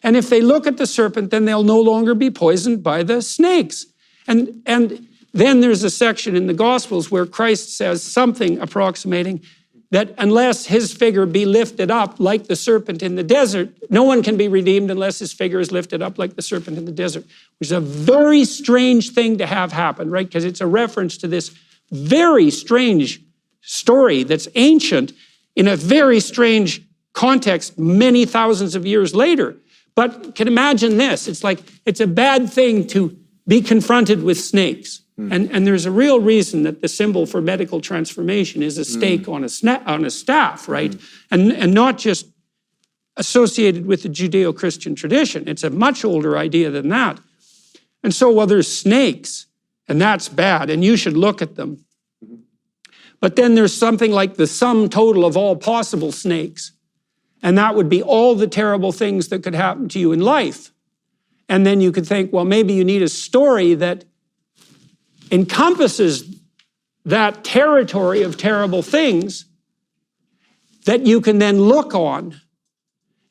And if they look at the serpent, then they'll no longer be poisoned by the snakes. And then there's a section in the Gospels where Christ says something approximating that unless his figure be lifted up like the serpent in the desert, no one can be redeemed unless his figure is lifted up like the serpent in the desert, which is a very strange thing to have happen, right? Because it's a reference to this very strange story that's ancient in a very strange context many thousands of years later. But can imagine this, it's like, it's a bad thing to be confronted with snakes. And there's a real reason that the symbol for medical transformation is a stake on a staff, right? And not just associated with the Judeo-Christian tradition. It's a much older idea than that. And so, well, there's snakes, and that's bad, and you should look at them. But then there's something like the sum total of all possible snakes. And that would be all the terrible things that could happen to you in life. And then you could think, well, maybe you need a story that encompasses that territory of terrible things that you can then look on.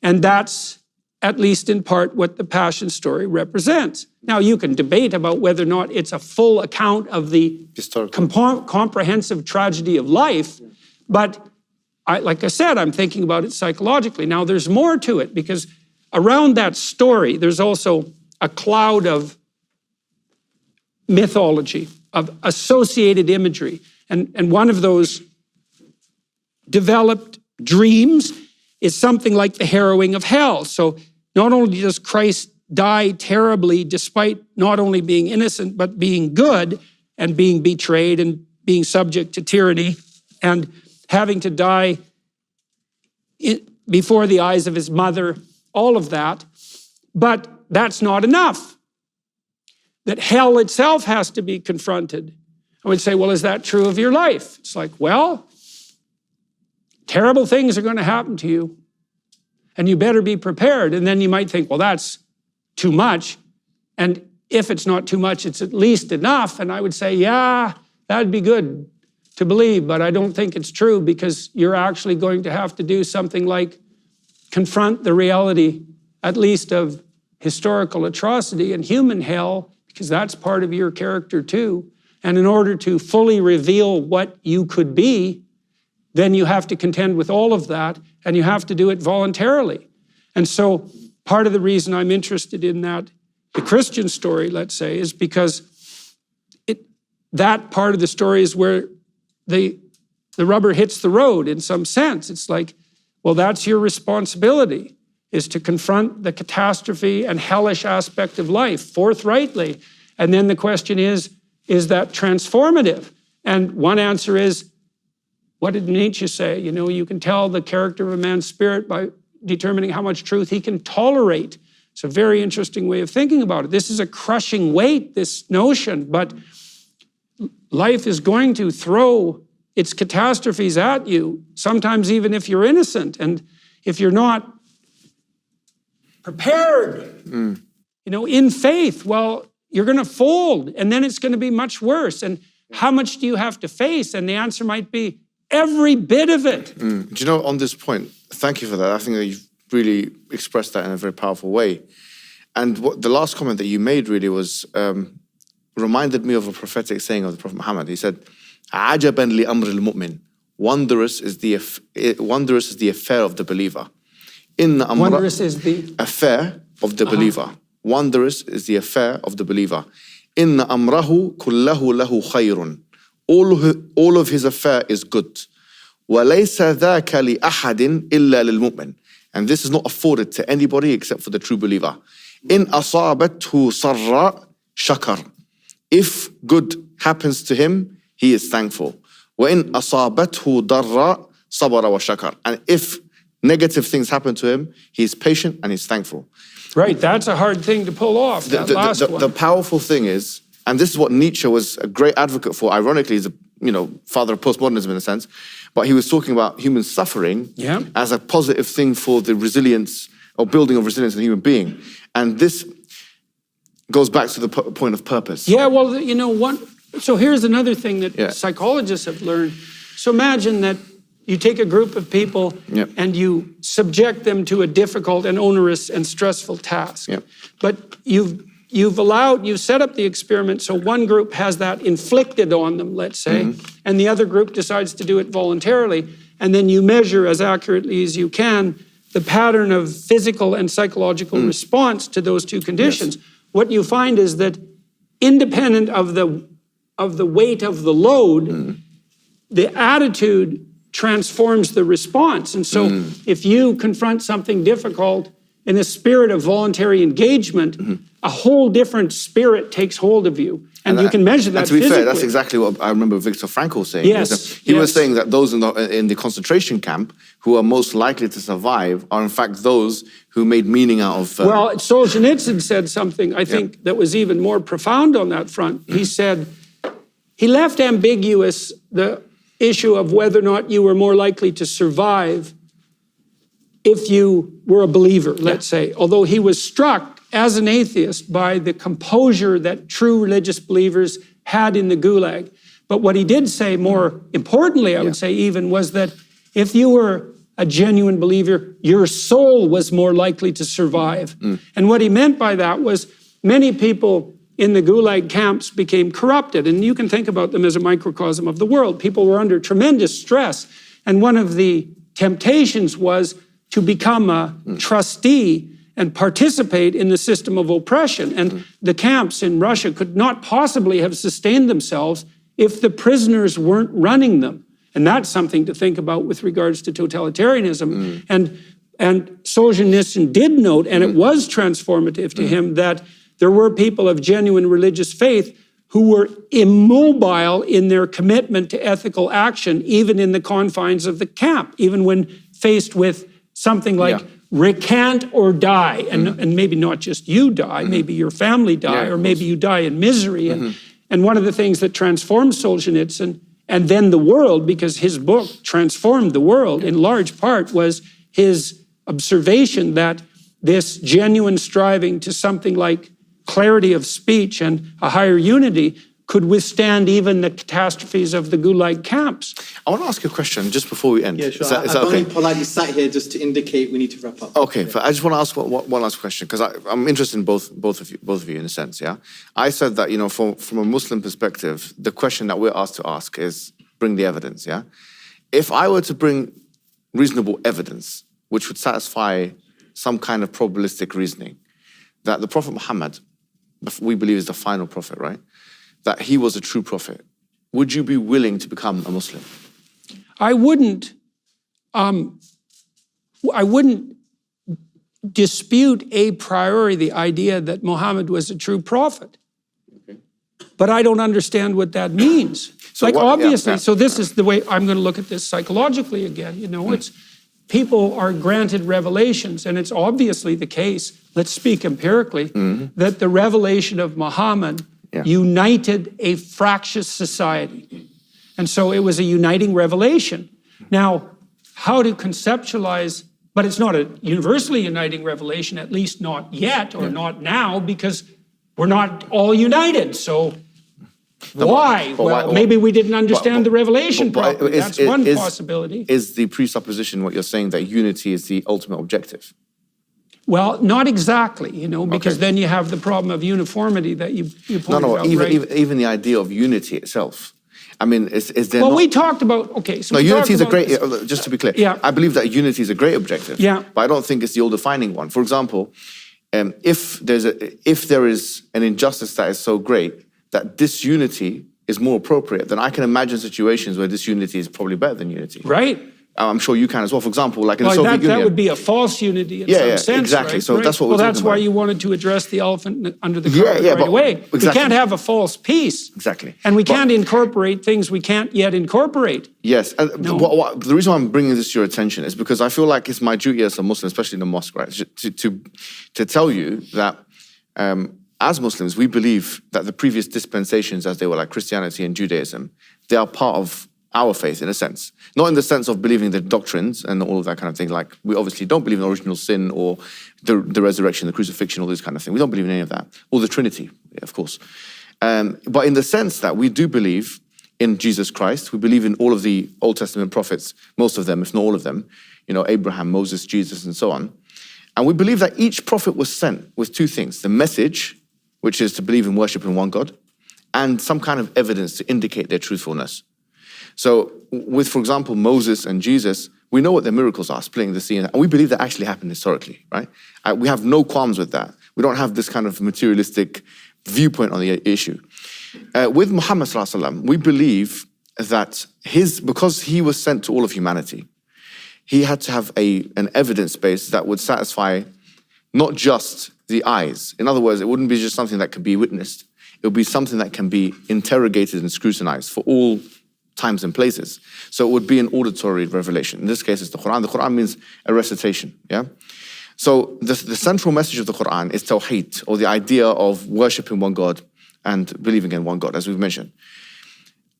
And that's, at least in part, what the Passion story represents. Now, you can debate about whether or not it's a full account of the comprehensive tragedy of life, but like I said, I'm thinking about it psychologically. Now, there's more to it, because around that story, there's also a cloud of mythology, of associated imagery. And one of those developed dreams is something like the harrowing of hell. So not only does Christ die terribly, despite not only being innocent, but being good and being betrayed and being subject to tyranny and having to die before the eyes of his mother, all of that. But that's not enough. That hell itself has to be confronted. I would say, well, is that true of your life? It's like, well, terrible things are going to happen to you, and you better be prepared. And then you might think, well, that's too much. And if it's not too much, it's at least enough. And I would say, yeah, that'd be good to believe, but I don't think it's true, because you're actually going to have to do something like confront the reality, at least of historical atrocity and human hell, because that's part of your character too. And in order to fully reveal what you could be, then you have to contend with all of that, and you have to do it voluntarily. And so part of the reason I'm interested in that, the Christian story, let's say, is because that part of the story is where the rubber hits the road in some sense. It's like, well, that's your responsibility, is to confront the catastrophe and hellish aspect of life forthrightly. And then the question is that transformative? And one answer is, what did Nietzsche say? You know, you can tell the character of a man's spirit by determining how much truth he can tolerate. It's a very interesting way of thinking about it. This is a crushing weight, this notion, but life is going to throw its catastrophes at you, sometimes even if you're innocent. And if you're not prepared, you know, in faith, well, you're going to fold, and then it's going to be much worse. And how much do you have to face? And the answer might be every bit of it. Do you know, on this point, thank you for that. I think that you've really expressed that in a very powerful way. And what the last comment that you made really was, reminded me of a prophetic saying of the Prophet Muhammad. He said, "Ajaban li amr al-mu'min." Wondrous is the affair of the believer. Wondrous is the affair of the believer. Wondrous is the affair of the believer. Inna amrahu kullahu lahu khayrun. All of his affair is good. وَلَيْسَ ذَاكَ لِأَحَدٍ إِلَّا لِلْمُؤْمِنِ. And this is not afforded to anybody except for the true believer. إِنْ أَصَابَتْهُ صَرَّ شَكَرْ. If good happens to him, he is thankful. وَإِنْ أَصَابَتْهُ ضَرَّ sabara wa shakar. And if negative things happen to him, he's patient and he's thankful. Right, that's a hard thing to pull off, that last one. The powerful thing is, and this is what Nietzsche was a great advocate for, ironically, he's a father of postmodernism in a sense, but he was talking about human suffering as a positive thing for the resilience or building of resilience in the human being. And this goes back to the point of purpose. Yeah, well, so here's another thing that psychologists have learned. So imagine that you take a group of people and you subject them to a difficult and onerous and stressful task. But you've set up the experiment so one group has that inflicted on them, let's say, and the other group decides to do it voluntarily. And then you measure as accurately as you can the pattern of physical and psychological response to those two conditions. What you find is that independent of the weight of the load, the attitude transforms the response. And so if you confront something difficult in a spirit of voluntary engagement, a whole different spirit takes hold of you. And you can measure that and to be physically. fair, that's exactly what I remember Viktor Frankl saying. Yes, he was saying that those in the concentration camp who are most likely to survive are in fact those who made meaning out of... Well, Solzhenitsyn said something, I think, that was even more profound on that front. He said, he left ambiguous the issue of whether or not you were more likely to survive if you were a believer, let's say. Although he was struck as an atheist by the composure that true religious believers had in the Gulag. But what he did say, more importantly, I would say even, was that if you were a genuine believer, your soul was more likely to survive. And what he meant by that was many people in the Gulag camps became corrupted. And you can think about them as a microcosm of the world. People were under tremendous stress. And one of the temptations was to become a trustee and participate in the system of oppression. And the camps in Russia could not possibly have sustained themselves if the prisoners weren't running them. And that's something to think about with regards to totalitarianism. And Solzhenitsyn did note, and it was transformative to him, that there were people of genuine religious faith who were immobile in their commitment to ethical action, even in the confines of the camp, even when faced with something like recant or die, and maybe not just you die, maybe your family die, or maybe you die in misery. And one of the things that transformed Solzhenitsyn, and then the world, because his book transformed the world in large part, was his observation that this genuine striving to something like clarity of speech and a higher unity could withstand even the catastrophes of the Gulag camps. I want to ask you a question just before we end. Yeah, sure. Is that I've okay? only politely sat here just to indicate we need to wrap up. Okay, I just want to ask one last question, because I'm interested in both of you in a sense, yeah? I said that, from a Muslim perspective, the question that we're asked to ask is, bring the evidence, yeah? If I were to bring reasonable evidence, which would satisfy some kind of probabilistic reasoning, that the Prophet Muhammad, we believe is the final prophet, right? That he was a true prophet, would you be willing to become a Muslim? I wouldn't dispute a priori the idea that Muhammad was a true prophet. But I don't understand what that means. So obviously, so this is the way I'm going to look at this psychologically again. It's people are granted revelations, and it's obviously the case, let's speak empirically, that the revelation of Muhammad united a fractious society. And so it was a uniting revelation. Now, how to conceptualize, but it's not a universally uniting revelation, at least not yet or not now, because we're not all united. So why? Well, maybe we didn't understand the revelation properly. That's one possibility. Is the presupposition what you're saying that unity is the ultimate objective? Well, not exactly, because then you have the problem of uniformity that you pointed out. Even the idea of unity itself. I mean, is there we talked about, so unity is a great, just to be clear, I believe that unity is a great objective, but I don't think it's the all-defining one. For example, if there is an injustice that is so great that disunity is more appropriate, then I can imagine situations where disunity is probably better than unity. Right. I'm sure you can as well. For example, like in the Well, Soviet Union. that would be a false unity in Yeah, some yeah, sense, exactly. right? So Right. that's what well, we're that's talking why about. you wanted to address the elephant under the Yeah, carpet yeah, right but- away. exactly. We can't have a false peace. Exactly. And we But- can't incorporate things we can't yet incorporate. Yes, and No. the reason why I'm bringing this to your attention is because I feel like it's my duty as a Muslim, especially in the mosque, right, to tell you that as Muslims, we believe that the previous dispensations, as they were like Christianity and Judaism, they are part of our faith in a sense. Not in the sense of believing the doctrines and all of that kind of thing. Like, we obviously don't believe in original sin or the resurrection, the crucifixion, all this kind of thing. We don't believe in any of that. Or the Trinity, of course. But in the sense that we do believe in Jesus Christ, we believe in all of the Old Testament prophets, most of them, if not all of them, you know, Abraham, Moses, Jesus, and so on. And we believe that each prophet was sent with two things: the message, which is to believe in worship in one God, and some kind of evidence to indicate their truthfulness. So with, for example, Moses and Jesus, we know what their miracles are, splitting the sea, and we believe that actually happened historically, right? We have no qualms with that. We don't have this kind of materialistic viewpoint on the issue. With Muhammad sallallahu alaihi wasallam, we believe that because he was sent to all of humanity, he had to have an evidence base that would satisfy not just the eyes. In other words, it wouldn't be just something that could be witnessed. It would be something that can be interrogated and scrutinized for all times and places. So it would be an auditory revelation. In this case, it's the Quran. The Quran means a recitation, yeah? So the central message of the Quran is tawheed, or the idea of worshiping one God and believing in one God, as we've mentioned.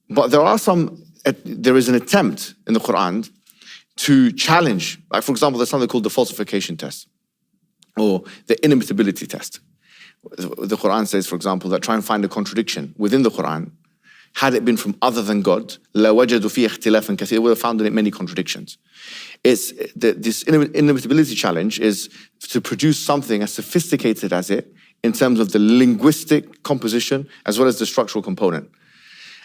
But there is an attempt in the Quran to challenge, like for example, there's something called the falsification test, or the inimitability test. The Quran says, for example, that try and find a contradiction within the Quran. Had it been from other than God, لَوَجَدُوا فِيهِ اخْتِلَافًا كَثِيرًا, would have found in it many contradictions. This inimitability challenge is to produce something as sophisticated as it in terms of the linguistic composition as well as the structural component.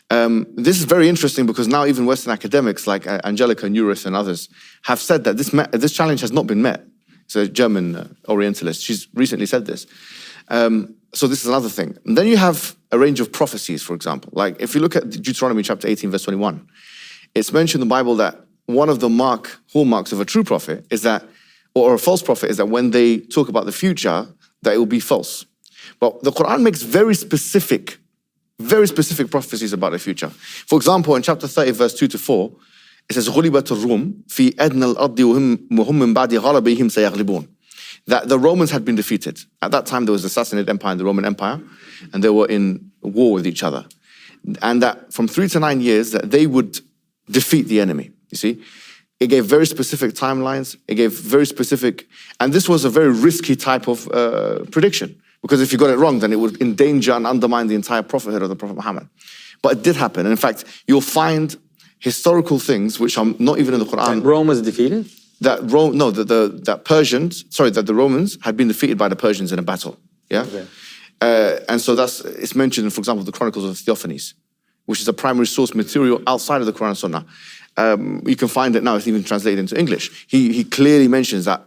This is very interesting because now even Western academics like Angelica Neuris and others have said that this challenge has not been met. It's a German Orientalist. She's recently said this. So this is another thing. And then you have a range of prophecies, for example. Like if you look at Deuteronomy chapter 18, verse 21, it's mentioned in the Bible that one of the hallmarks of a true prophet is that, or a false prophet is that when they talk about the future, that it will be false. But the Quran makes very specific prophecies about the future. For example, in chapter 30, verse 2-4, it says, غُلِبَتِ الرُّومُ فِي أَدْنَى الْأَرْضِ وَهُمْ مِنْ بَعْدِ غَلَبِهِمْ سَيَغْلِبُونَ. That the Romans had been defeated. At that time, there was the Sassanid Empire and the Roman Empire, and they were in war with each other. And that from 3 to 9 years, that they would defeat the enemy, you see? It gave very specific timelines. It gave very specific, and this was a very risky type of prediction, because if you got it wrong, then it would endanger and undermine the entire prophethood of the Prophet Muhammad. But it did happen. And in fact, you'll find historical things which are not even in the Quran. And Rome was defeated? That the Romans had been defeated by the Persians in a battle. Yeah, okay. And so it's mentioned in, for example, the Chronicles of Theophanes, which is a primary source material outside of the Quran and Sunnah. You can find it now; it's even translated into English. He clearly mentions that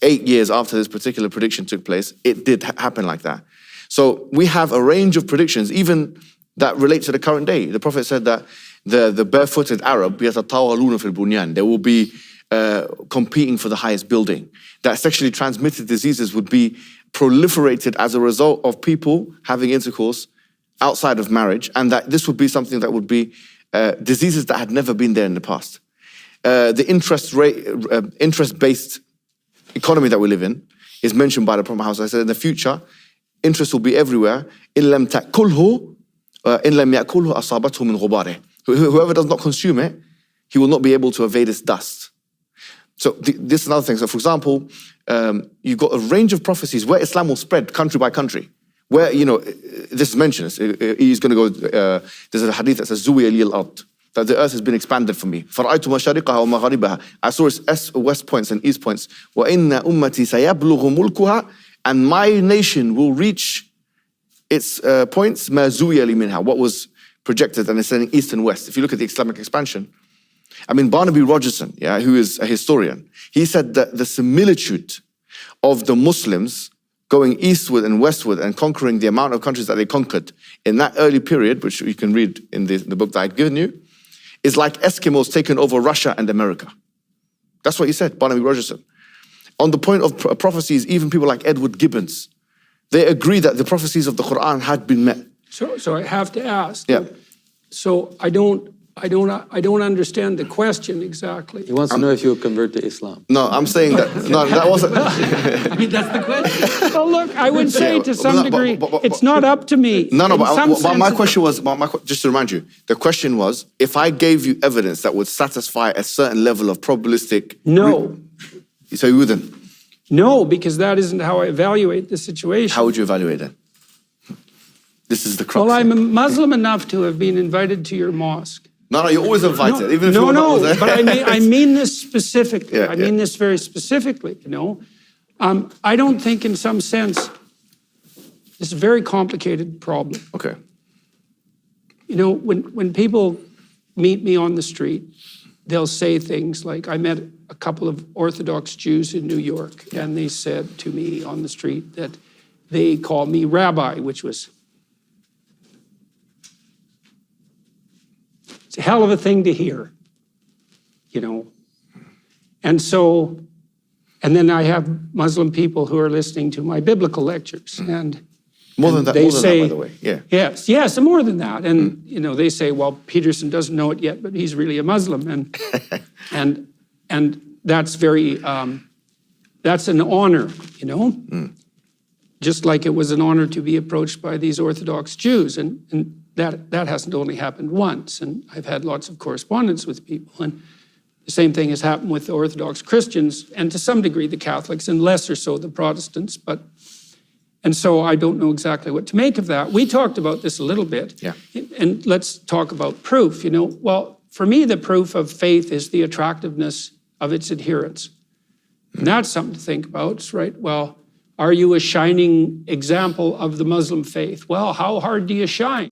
8 years after this particular prediction took place, it did happen like that. So we have a range of predictions, even that relate to the current day. The Prophet said that the barefooted Arab, they will be competing for the highest building. That sexually transmitted diseases would be proliferated as a result of people having intercourse outside of marriage, and that this would be something that would be diseases that had never been there in the past. The interest-based economy that we live in is mentioned by the Prophet Muhammad. I said in the future, interest will be everywhere. Whoever does not consume it, he will not be able to evade its dust. So this is another thing. So for example, you've got a range of prophecies where Islam will spread country by country. Where, this is mentioned. He's going to go, there's a hadith that says, زُوِيَ لِيَ الْأَرْضِ, that the earth has been expanded for me. فَرَأَيْتُ مَشَارِقَهَا وَمَغَارِبَهَا, I saw its west points and east points. وَإِنَّ أُمَّتِي سَيَبْلُغُ مُلْكُهَا, and my nation will reach its points, مَا زُوِيَ لِي مِنْهَا, what was projected, and it's saying east and west. If you look at the Islamic expansion, Barnaby Rogerson, who is a historian, he said that the similitude of the Muslims going eastward and westward and conquering the amount of countries that they conquered in that early period, which you can read in the book that I've given you, is like Eskimos taking over Russia and America. That's what he said, Barnaby Rogerson. On the point of prophecies, even people like Edward Gibbons, they agree that the prophecies of the Quran had been met. So I have to ask. Yeah. So I don't understand the question exactly. He wants to know if you'll convert to Islam. No, I'm saying that, no, that wasn't. I mean, that's the question. Well, look, I would say Yeah, to some degree, but- it's not up to me. No, In some but my sense, question was, just to remind you, the question was, if I gave you evidence that would satisfy a certain level of probabilistic... No. So you wouldn't? No, because that isn't how I evaluate the situation. How would you evaluate it? This is the crux. Well, I'm a Muslim enough to have been invited to your mosque. No, you're always invited, even if No, you're not there. but I mean this specifically. Yeah, I mean this very specifically, you know. I don't think in some sense, it's a very complicated problem. Okay. You know, when people meet me on the street, they'll say things like, I met a couple of Orthodox Jews in New York, and they said to me on the street that they call me rabbi, which was it's a hell of a thing to hear, you know. And so, and then I have Muslim people who are listening to my biblical lectures, and More than that, they more than say, that, by the way. Yeah. Yes, and more than that. And you know, they say, well, Peterson doesn't know it yet, but he's really a Muslim, and that's very that's an honor, you know. Just like it was an honor to be approached by these Orthodox Jews, and that hasn't only happened once. And I've had lots of correspondence with people, and the same thing has happened with the Orthodox Christians, and to some degree the Catholics, and lesser so the Protestants. And so I don't know exactly what to make of that. We talked about this a little bit. Yeah. And let's talk about proof, you know. Well, for me, the proof of faith is the attractiveness of its adherents. And that's something to think about, right? Well, are you a shining example of the Muslim faith? Well, how hard do you shine?